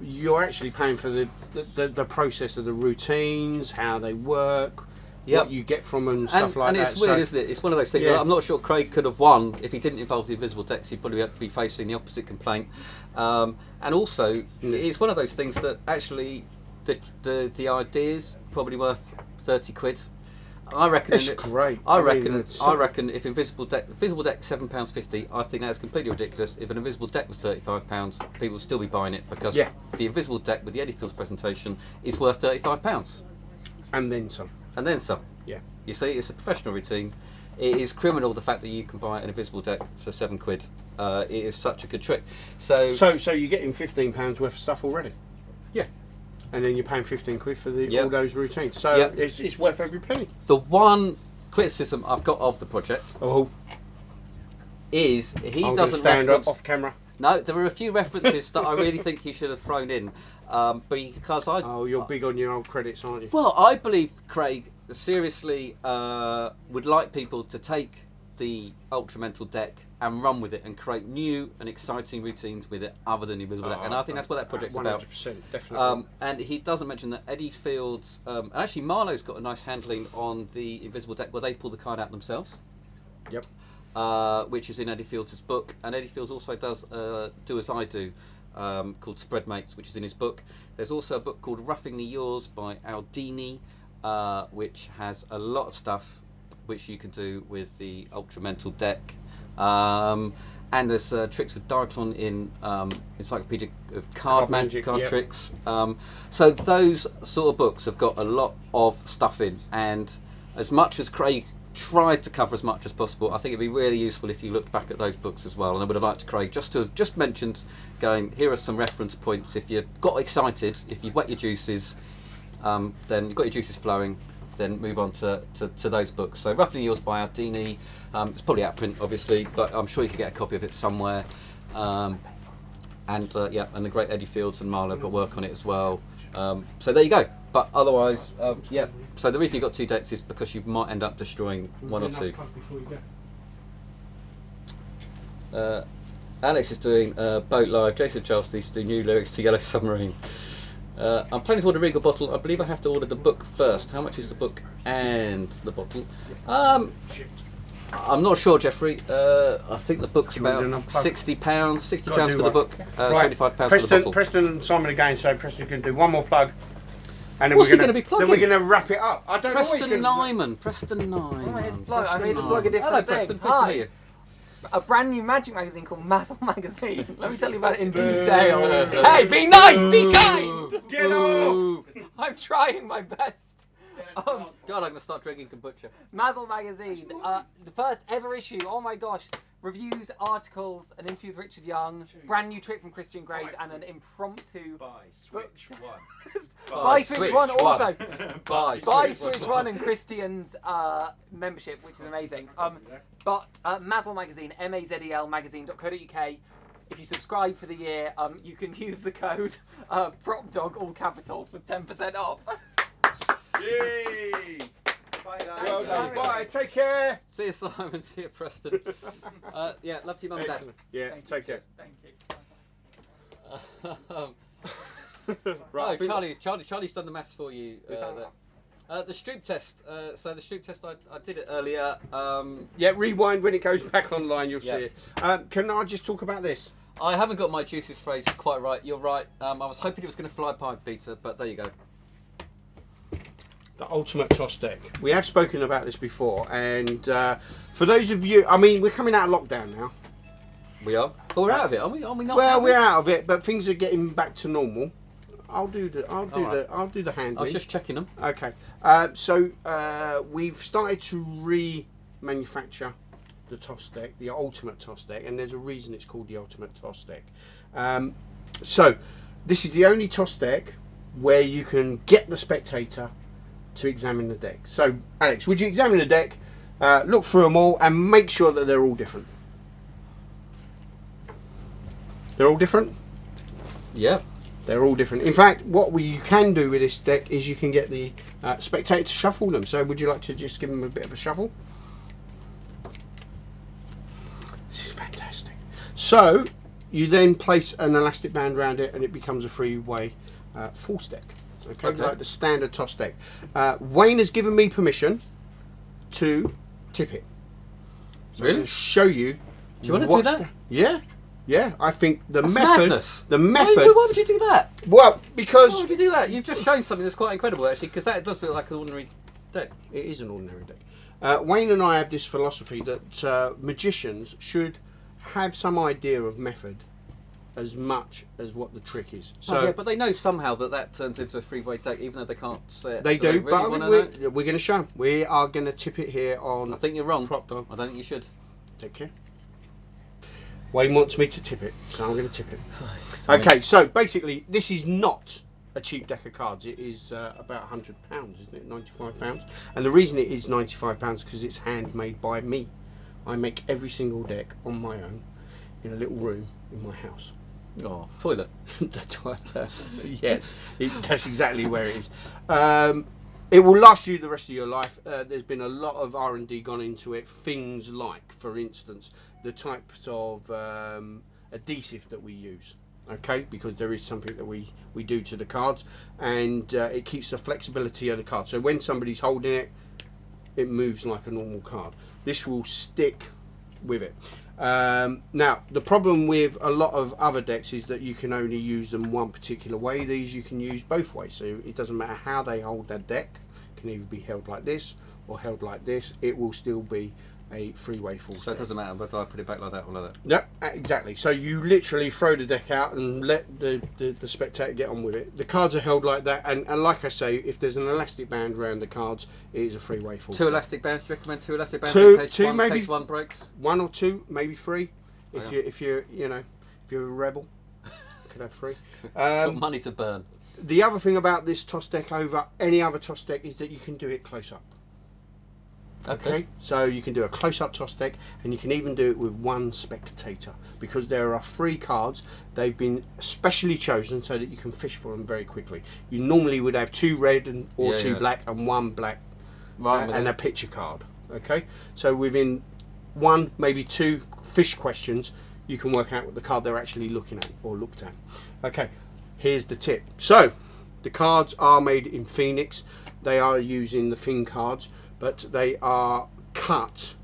You're actually paying for the process of the routines, how they work, what you get from them, stuff like that. And it's weird, isn't it? It's one of those things. Yeah. I'm not sure Craig could have won if he didn't involve the invisible decks. He'd probably have to be facing the opposite complaint. And also, it's one of those things that actually the idea's probably worth 30 quid. I reckon it's great. I reckon if invisible deck £7.50, I think that's completely ridiculous. If an invisible deck was £35, people would still be buying it because the invisible deck with the Eddie Fields presentation is worth £35. And then some. And then some. Yeah. You see, it's a professional routine. It is criminal the fact that you can buy an invisible deck for £7. It is such a good trick. So you're getting £15 worth of stuff already. Yeah. And then you're paying £15 for Yep. all those routines. So Yep. it's worth every penny. The one criticism I've got of the project is he I'm doesn't stand reference. up off camera. No, there are a few references that I really think he should have thrown in, because I. Oh, you're big on your old credits, aren't you? Well, I believe Craig seriously would like people to take the Ultramental deck and run with it and create new and exciting routines with it other than the invisible deck. And I think that's what that project's 100%, about. definitely. And he doesn't mention that Eddie Fields, and actually Marlowe's got a nice handling on the invisible deck where they pull the card out themselves. Yep. Which is in Eddie Fields' book, and Eddie Fields also does Do As I Do, called Spread Mates, which is in his book. There's also a book called Roughingly Yours by Aldini, which has a lot of stuff which you can do with the Ultramental deck. And there's tricks with Diaclon in Encyclopedia of Card Magic yep. tricks. So those sort of books have got a lot of stuff in, and as much as Craig tried to cover as much as possible, I think it'd be really useful if you looked back at those books as well. And I would have liked Craig just to have just mentioned, going, here are some reference points. If you got excited, if you wet your juices, then you've got your juices flowing, then move on to those books. So Roughly Yours by Aldini, it's probably out of print obviously, but I'm sure you could get a copy of it somewhere. And the great Eddie Fields and Marlowe got work on it as well. So there you go. But otherwise, so the reason you got 2 decks is because you might end up destroying 1 or 2. Alex is doing Boat Live. Jason Charles needs to do new lyrics to Yellow Submarine. I'm planning to order a Regal bottle. I believe I have to order the book first. How much is the book and the bottle? I'm not sure, Jeffrey. I think the book's about £60. £60 for the book, right. £75 for the bottle. Preston and Simon again, so Preston's going to do one more plug. And then What's he going to be plugging? Then we're going to wrap it up. I don't know what he's Preston going to Nyman. Preston Nyman. I made the plug a different Hello, thing. Preston. Pleased to meet you. A brand new magic magazine called Mazzle Magazine. Let me tell you about it in detail. Hey, be nice, be kind. Get off! I'm trying my best. God, I'm going to start drinking kombucha. Mazzle Magazine, the first ever issue. Oh my gosh. Reviews, articles, an interview with Richard Young, brand new trick from Christian Grace, and an impromptu Buy Switch One. Buy Switch One also. Buy Switch One and Christian's membership, which is amazing. But Mazzle Magazine, MAZEL magazine.co.uk. If you subscribe for the year, you can use the code PropDog, all capitals, for 10% off. Yay! Bye, Well done. Bye. Take care. See you, Simon. See you, Preston. Love to you, Mum and Dad. Excellent. Yeah. Take care. Thank you. Right. Charlie's done the maths for you. The Stroop Test. So the Stroop Test, I did it earlier. Yeah. Rewind when it goes back online. You'll see it. Can I just talk about this? I haven't got my juices phrase quite right. You're right. I was hoping it was going to fly by, Peter, but there you go. The Ultimate Toss Deck. We have spoken about this before, and for those of you, I mean, we're coming out of lockdown now. We are. But we're out of it, are we? Are we not? Well, we're out of it, but things are getting back to normal. I'll do the handling. I was just checking them. Okay. So we've started to remanufacture the Toss Deck, the Ultimate Toss Deck, and there's a reason it's called the Ultimate Toss Deck. So this is the only Toss Deck where you can get the spectator to examine the deck. So, Alex, would you examine the deck, look through them all, and make sure that they're all different? They're all different? Yeah. They're all different. In fact, what you can do with this deck is you can get the spectator to shuffle them. So, would you like to just give them a bit of a shuffle? This is fantastic. So, you then place an elastic band around it, and it becomes a three-way force deck. Okay, like the standard Toss Deck. Wayne has given me permission to tip it. So Really? I'm going to show you. Do you want to do that? Yeah. I think That's madness. the method. Why would you do that? Well, because Why would you do that? You've just shown something that's quite incredible, actually, because that does look like an ordinary deck. it is an ordinary deck. Wayne and I have this philosophy that magicians should have some idea of method as much as what the trick is. So Oh, yeah, but they know somehow that turns into a three-way deck, even though they can't say it. they So do, really but wanna we're know? going to show 'em. We are going to tip it here on I think you're wrong. PropDog. I don't think you should. Take care. Wayne wants me to tip it, so I'm going to tip it. Okay, so basically, this is not a cheap deck of cards. It is about £100, isn't it? £95. And the reason it is £95 is because it's handmade by me. I make every single deck on my own in a little room in my house. Oh, toilet. The toilet. Yeah, that's exactly where it is. It will last you the rest of your life. There's been a lot of R&D gone into it. Things like, for instance, the types of adhesive that we use. Okay, because there is something that we do to the cards, and it keeps the flexibility of the card. So when somebody's holding it, it moves like a normal card. This will stick with it. Now, the problem with a lot of other decks is that you can only use them one particular way. These you can use both ways, so it doesn't matter how they hold that deck. It can either be held like this or held like this. It will still be a three-way full So it doesn't matter whether I put it back like that or like that. Yep, exactly. So you literally throw the deck out and let the spectator get on with it. The cards are held like that, and like I say, if there's an elastic band around the cards, it is a three-way full. Two elastic bands. Do you recommend two elastic bands Two- in case two one, maybe. in case one breaks? One or two, maybe three. If Oh, you're if you're a rebel, you could have three. Got money to burn. The other thing about this toss deck over any other toss deck is that you can do it close up. Okay, so you can do a close-up toss deck, and you can even do it with one spectator, because there are 3 cards. They've been specially chosen so that you can fish for them very quickly. You normally would have 2 red or 2 black and 1 black, and a picture card. Okay, so within 1, maybe 2 fish questions, you can work out what the card they're actually looking at or looked at. Okay, here's the tip. So the cards are made in Phoenix. They are using the thin cards, but they are cut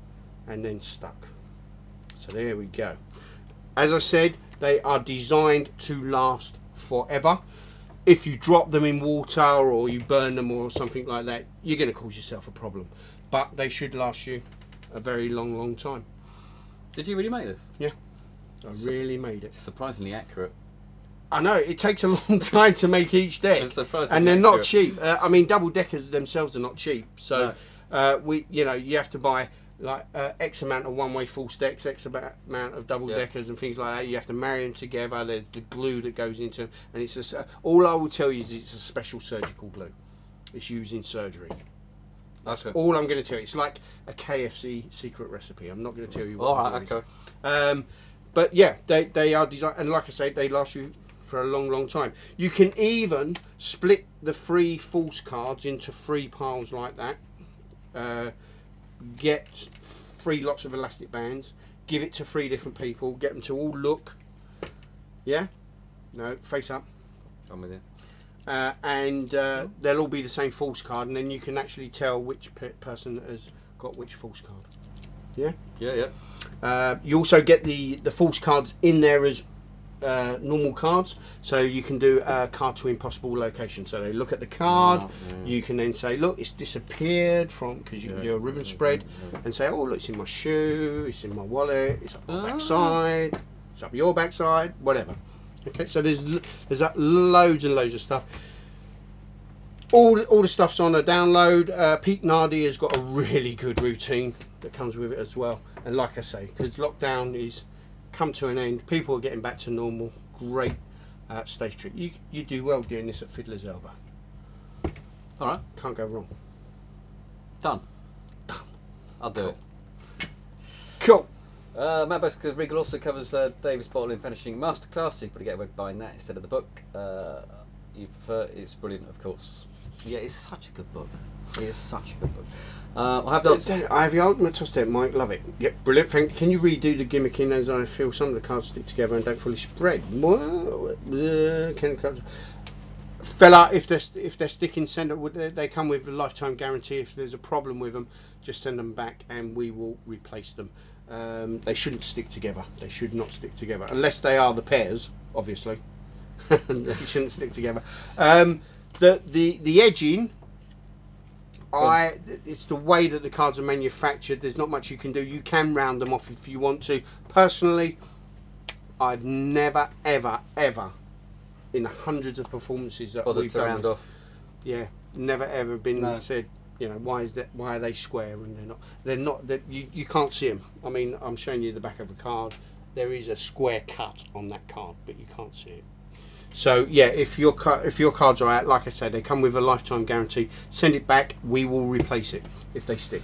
and then stuck. So there we go. As I said, they are designed to last forever. If you drop them in water or you burn them or something like that, you're going to cause yourself a problem. But they should last you a very long time. Did you really make this? Yeah, I really made it. Surprisingly accurate. I know, it takes a long time to make each deck, It's surprisingly and they're not accurate. cheap. I mean, double deckers themselves are not cheap. So you have to buy like X amount of one-way full stacks, X amount of double deckers and things like that. You have to marry them together. There's the glue that goes into them, and it's just, all I will tell you is it's a special surgical glue. It's used in surgery. That's all I'm going to tell you. It's like a KFC secret recipe. I'm not going to tell you what. All right, okay. But yeah, they are designed, and like I say, they last you for a long time. You can even split the 3 false cards into 3 piles like that. Get 3 lots of elastic bands, give it to 3 different people, get them to all look. Yeah? No, face up. I'm with you. And they'll all be the same false card, and then you can actually tell which person has got which false card. Yeah? Yeah. You also get the false cards in there as normal cards, so you can do a card to impossible location. So they look at the card, you can then say, look, it's disappeared from, because you can do a ribbon spread and say, oh, look, it's in my shoe, it's in my wallet, it's up my backside, it's up your backside, whatever. Okay, so there's loads and loads of stuff. All the stuff's on a download. Pete Nardi has got a really good routine that comes with it as well. And like I say, because lockdown is come to an end, people are getting back to normal. Great stage trick. You do well doing this at Fiddler's Elbow. All right. Can't go wrong. Done. I'll do it. Cool. Matt Bosco's Regal also covers Davis Bottling Finishing Masterclass, so you probably get away with buying that instead of the book. You prefer, it's brilliant, of course. Yeah, it's such a good book. It is such a good book. I have I have the ultimate toss deck, Mike. Love it. Yep, brilliant. Can you redo the gimmicking, as I feel some of the cards stick together and don't fully spread? Fella, if they're sticking, send it. They come with a lifetime guarantee. If there's a problem with them, just send them back and we will replace them. They shouldn't stick together. They should not stick together unless they are the pairs, obviously. They shouldn't stick together. The edging, it's the way that the cards are manufactured. There's not much you can do. You can round them off if you want to. Personally, I've never, ever, ever, in the hundreds of performances that Bothered we've to done, round off. yeah, never ever been No. said, you know, why are they square and they're not? They're not. You can't see them. I mean, I'm showing you the back of a card. There is a square cut on that card, but you can't see it. So yeah, if your cards are out, like I said, they come with a lifetime guarantee. Send it back. We will replace it if they stick.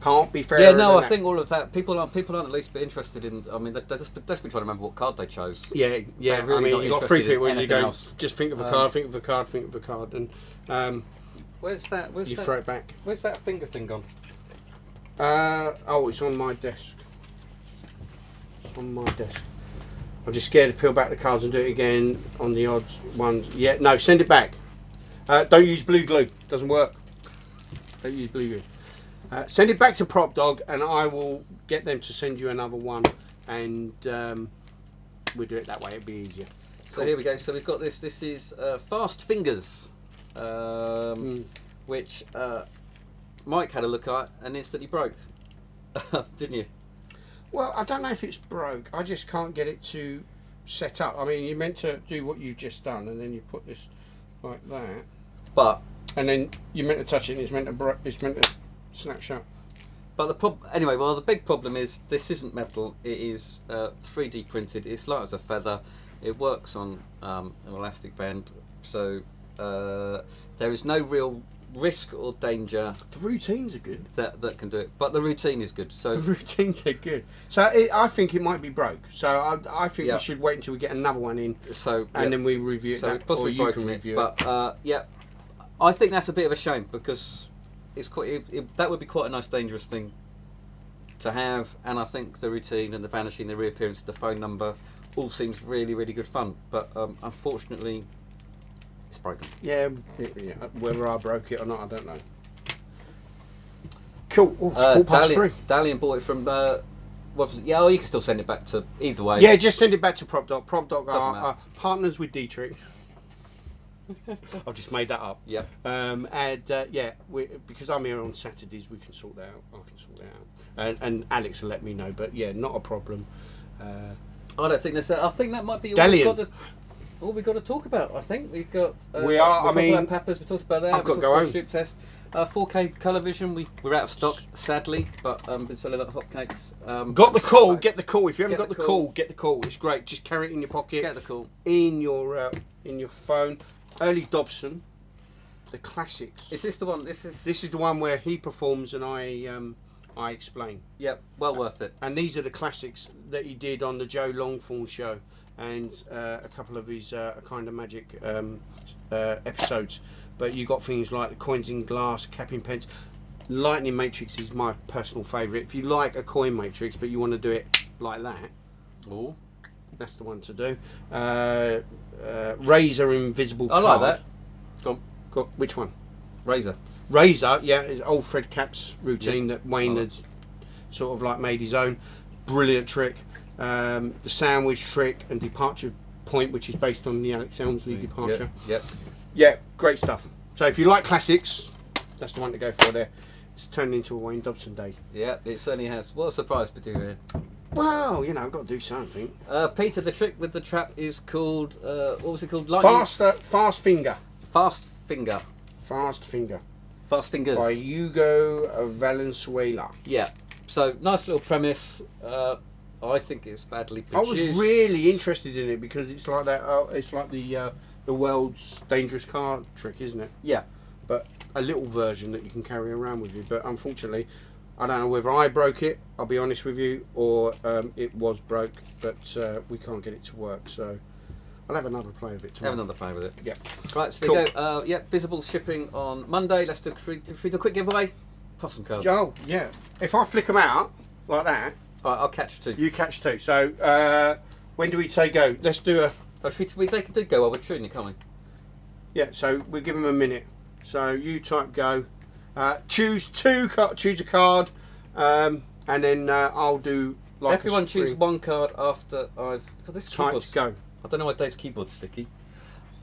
Can't be fair. Yeah, no, I think all of that. People aren't at least be interested in. I mean, they're just trying to remember what card they chose. Yeah. They're really I mean, not you've got three interested in people when you anything go. else. Just think of a card. Think of a card. Think of a card, and Where's that? you throw it back. Where's that finger thing gone? Oh, it's on my desk. It's on my desk. I'm just scared to peel back the cards and do it again on the odd ones. Yeah, no, send it back. Don't use blue glue. Doesn't work. Don't use blue glue. Send it back to PropDog, and I will get them to send you another one, and we'll do it that way. It'll be easier. So here we go. So we've got this. This is Fast Fingers, which Mike had a look at and instantly broke, didn't you? Well, I don't know if it's broke. I just can't get it to set up. I mean, you're meant to do what you've just done, and then you put this like that, But and then you're meant to touch it, and it's meant to snap shut. But the big problem is this isn't metal. It is 3D printed. It's light as a feather. It works on an elastic band, so there is no real risk or danger. The routines are good. That can do it, but the routine is good. So The routines are good. So I think it might be broke. So I think we should wait until we get another one in, and then we review it. So that, possibly or you broken can it, review but it. yeah, I think that's a bit of a shame because it's quite. That would be quite a nice, dangerous thing to have, and I think the routine and the vanishing, the reappearance of the phone number, all seems really, really good fun. But unfortunately, it's broken. Yeah, whether I broke it or not, I don't know. Cool. Oh, Dalian bought it from. What was it? Yeah, well, you can still send it back to either way. Yeah, just send it back to PropDog. PropDog Doesn't are matter. partners with Dietrich. I've just made that up. Yeah. Because I'm here on Saturdays, we can sort that out. I can sort that out, and Alex will let me know. But yeah, not a problem. I don't think there's. I think that might be Dalian. all we've got to talk about. I think we've got. We are. We've talked about peppers. We talked about that. I've got to go home. Stroop Test. 4K colour vision. We're out of stock, sadly, but been selling like hotcakes. Got the call. Get the call. If you haven't Get got the the call. call, get the call. It's great. Just carry it in your pocket. Get the call. In your phone. Early Dobson, the classics. Is this the one? This is the one where he performs and I explain. Yep, well worth it. And these are the classics that he did on the Joe Longthorne show and a couple of his kind of magic episodes. But you got things like the coins in glass, capping pence. Lightning Matrix is my personal favourite. If you like a coin matrix but you want to do it like that, that's the one to do. Razor Invisible I Card. like that. Go on. Which one? Razor. Razor, yeah, is old Fred Cap's routine that Wayne had sort of like made his own. Brilliant trick. The sandwich trick and departure point, which is based on the Alex Elmsley departure. Yep. Yeah, great stuff. So if you like classics, that's the one to go for there. It's turned into a Wayne Dobson day. Yeah, it certainly has. What a surprise to do here. Well, you know, I've got to do something. Peter, the trick with the trap is called, what was it called? Lightning... Fast Finger. Fast Finger. Fast Finger. Fast Fingers. By Hugo Valenzuela. Yeah. So, nice little premise. I think it's badly I produced. was really interested in it because it's like that. It's like the world's dangerous card trick, isn't it? Yeah. But a little version that you can carry around with you. But unfortunately, I don't know whether I broke it, I'll be honest with you, or it was broke, but we can't get it to work, so I'll have another play of it tomorrow. Have another play with it. Yeah. Right, so Cool. there you go. Yeah, visible shipping on Monday. Let's do a quick giveaway. Toss some cards. Oh, yeah. If I flick them out like that, All right, I'll catch two. you catch two. So when do we say go? Let's do a... Oh, they can do go while we're tuning it, can't we? Yeah, so we'll give them a minute. So you type go. Choose a card, and then I'll do like Everyone a choose string. one card after I've... God, this Type keyboard's... go. I don't know why Dave's keyboard's sticky,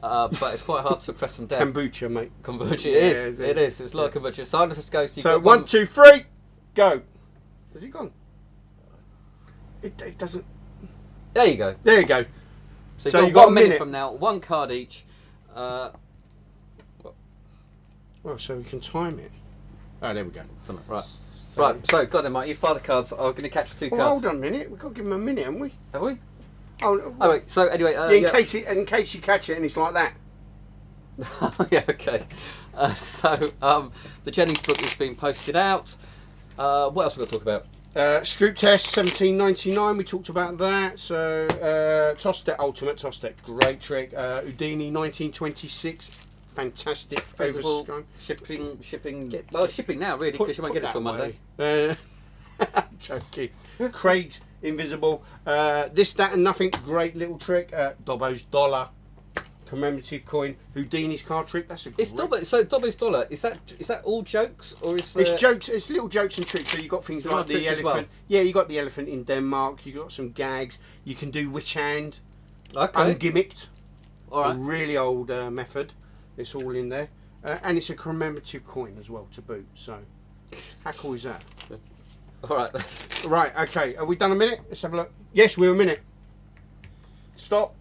but it's quite hard to press them down. Kombucha, mate. Kombucha, Yeah, it is is. it? It is. It's like kombucha. So let's go. So, So 1, 2, 3, go. Has it gone? It doesn't. There you go. There you go. So you've got 1 minute from now, 1 card each. Well, so we can time it. Oh, there we go. Right. Right, so go then, Mike. You fire the cards. I'm going to catch the 2 Well, cards. hold on a minute. We've got to give him a minute, haven't we? Have we? Oh, Oh, wait. So, anyway. yeah, in case you catch it and it's like that. Yeah, okay. The Jennings book is being posted out. What else we got to talk about? Stroop Test 1799, we talked about that. So Toss Deck, Ultimate Toss Deck, great trick. Houdini 1926, fantastic. Visible, shipping. Well, shipping now really, because you won't get it till Monday. Joking. Craig's Invisible. This, That and Nothing, great little trick. Dobbo's Dollar, commemorative coin. Houdini's card trick. That's a great. So Dobbo's Dollar, is that all jokes, or is there... It's jokes. It's little jokes and tricks. So you got things like the elephant. Well. Yeah, you got the elephant in Denmark. You got some gags. You can do witch hand. Okay. Ungimmicked. All right. A really old method. It's all in there, and it's a commemorative coin as well to boot. So, how cool is that? All right. Right. Okay. Have we done a minute? Let's have a look. Yes, we're a minute. Stop.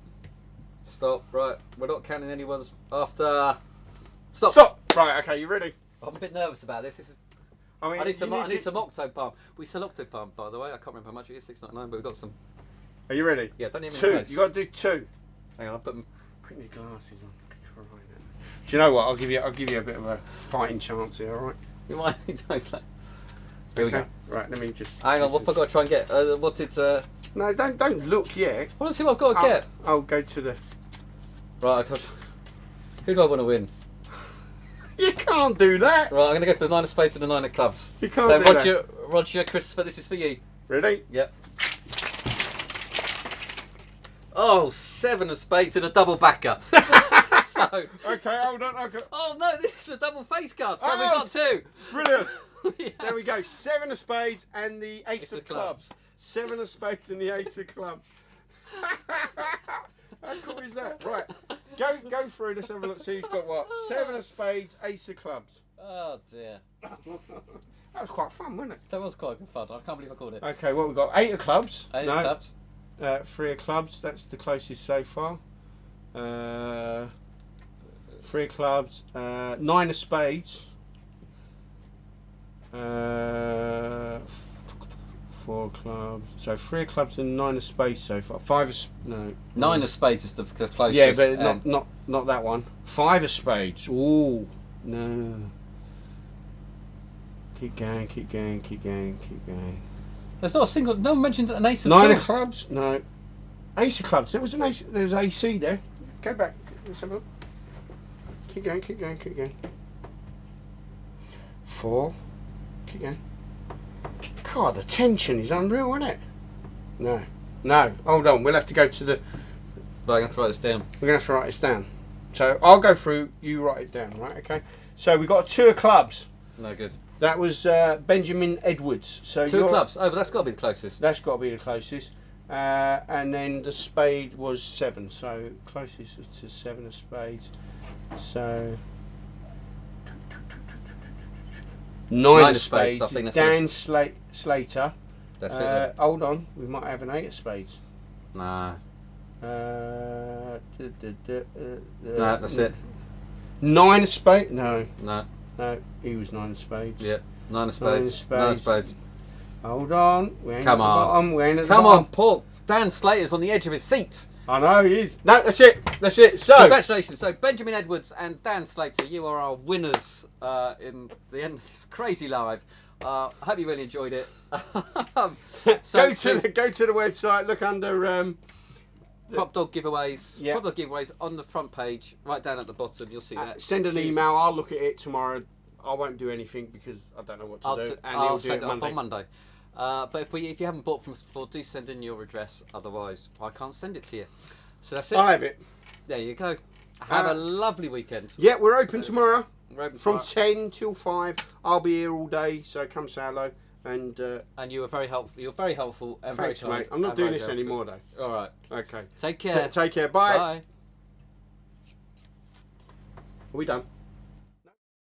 Right. We're not counting anyone's after. Stop. Stop. Right. Okay. You ready? I'm a bit nervous about this. I need some Octopalm. We sell Octopalm, by the way. I can't remember how much it is. $6.99, but we've got some. Are you ready? Yeah. Don't even. 2. You got to do 2. Hang on. I'll put them. Put your glasses on. Do you know what? I'll give you a bit of a fighting chance here. All right. You might need those. Here we go. Right. Let me just. Hang on. What have I got to try and get? What did? No, don't look yet. I want to see what I've got to get. I'll go to the. Right. Who do I want to win? You can't do that. Right. I'm going to go for the 9 of spades and the 9 of clubs. You can't do that. Roger, Christopher, this is for you. Ready? Yep. Oh, 7 of spades and a double backer. Okay, hold on. Okay. Oh no, this is a double face card. So we've got 2. Brilliant. Yeah. There we go. 7 of spades and the ace of clubs. 7 of spades and the ace of clubs. How cool is that? Right. Go through. Let's have a look. See who's got what. 7 of spades, ace of clubs. Oh dear. That was quite fun, wasn't it? That was quite good fun. I can't believe I called it. Okay, what we got? 8 of clubs. 8 of clubs. 3 of clubs. That's the closest so far. 3 of clubs. 9 of spades. 4 of clubs. So 3 of clubs and 9 of spades so far. 5 of no. 9 of spades is the closest. Yeah, but not that one. 5 of spades. Ooh, no. Keep going. There's not a single. No one mentioned an ace of 9 two. of clubs. No. Ace of clubs. There was an ace. There was AC there. Go back. Let's have a look. Keep going. 4. Keep going. God, the tension is unreal, isn't it? No. Hold on. We'll have to go to the. Right, I have to write this down. We're going to have to write this down. So I'll go through. You write it down, right? Okay. So we got 2 of clubs. No good. That was Benjamin Edwards. So 2 of clubs. Oh, but that's got to be the closest. That's got to be the closest. And then the spade was 7. So closest to 7 of spades. So 9 of spades. I think that's Dan Slater. That's it. Hold on, we might have an 8 of spades. Nah. No, That's it. 9 of spades. No, he was 9 of spades. Yeah. 9 of spades. 9 of spades. Hold on, we ain't Come at the on. bottom. We ain't at the Come bottom. on, Paul. Dan Slater's on the edge of his seat. I know he is. No, that's it. So Congratulations. So Benjamin Edwards and Dan Slater, you are our winners in the end of this crazy live. I hope you really enjoyed it. Go to the website. Look under PropDog giveaways. Yeah. PropDog giveaways on the front page, right down at the bottom. You'll see that. Send an email. I'll look at it tomorrow. I won't do anything because I don't know what to do. And I'll he'll do it off on Monday. But if you haven't bought from us before, do send in your address. Otherwise, I can't send it to you. So that's it. I have it. There you go. Have a lovely weekend. Yeah, we're open tomorrow. We're open from tomorrow. 10 till 5. I'll be here all day, so come say hello. And you were very helpful. You're very helpful and thanks, very kind. mate. I'm not doing this anymore, though. All right. Okay. Take care. Take care. Bye. Bye. Are we done?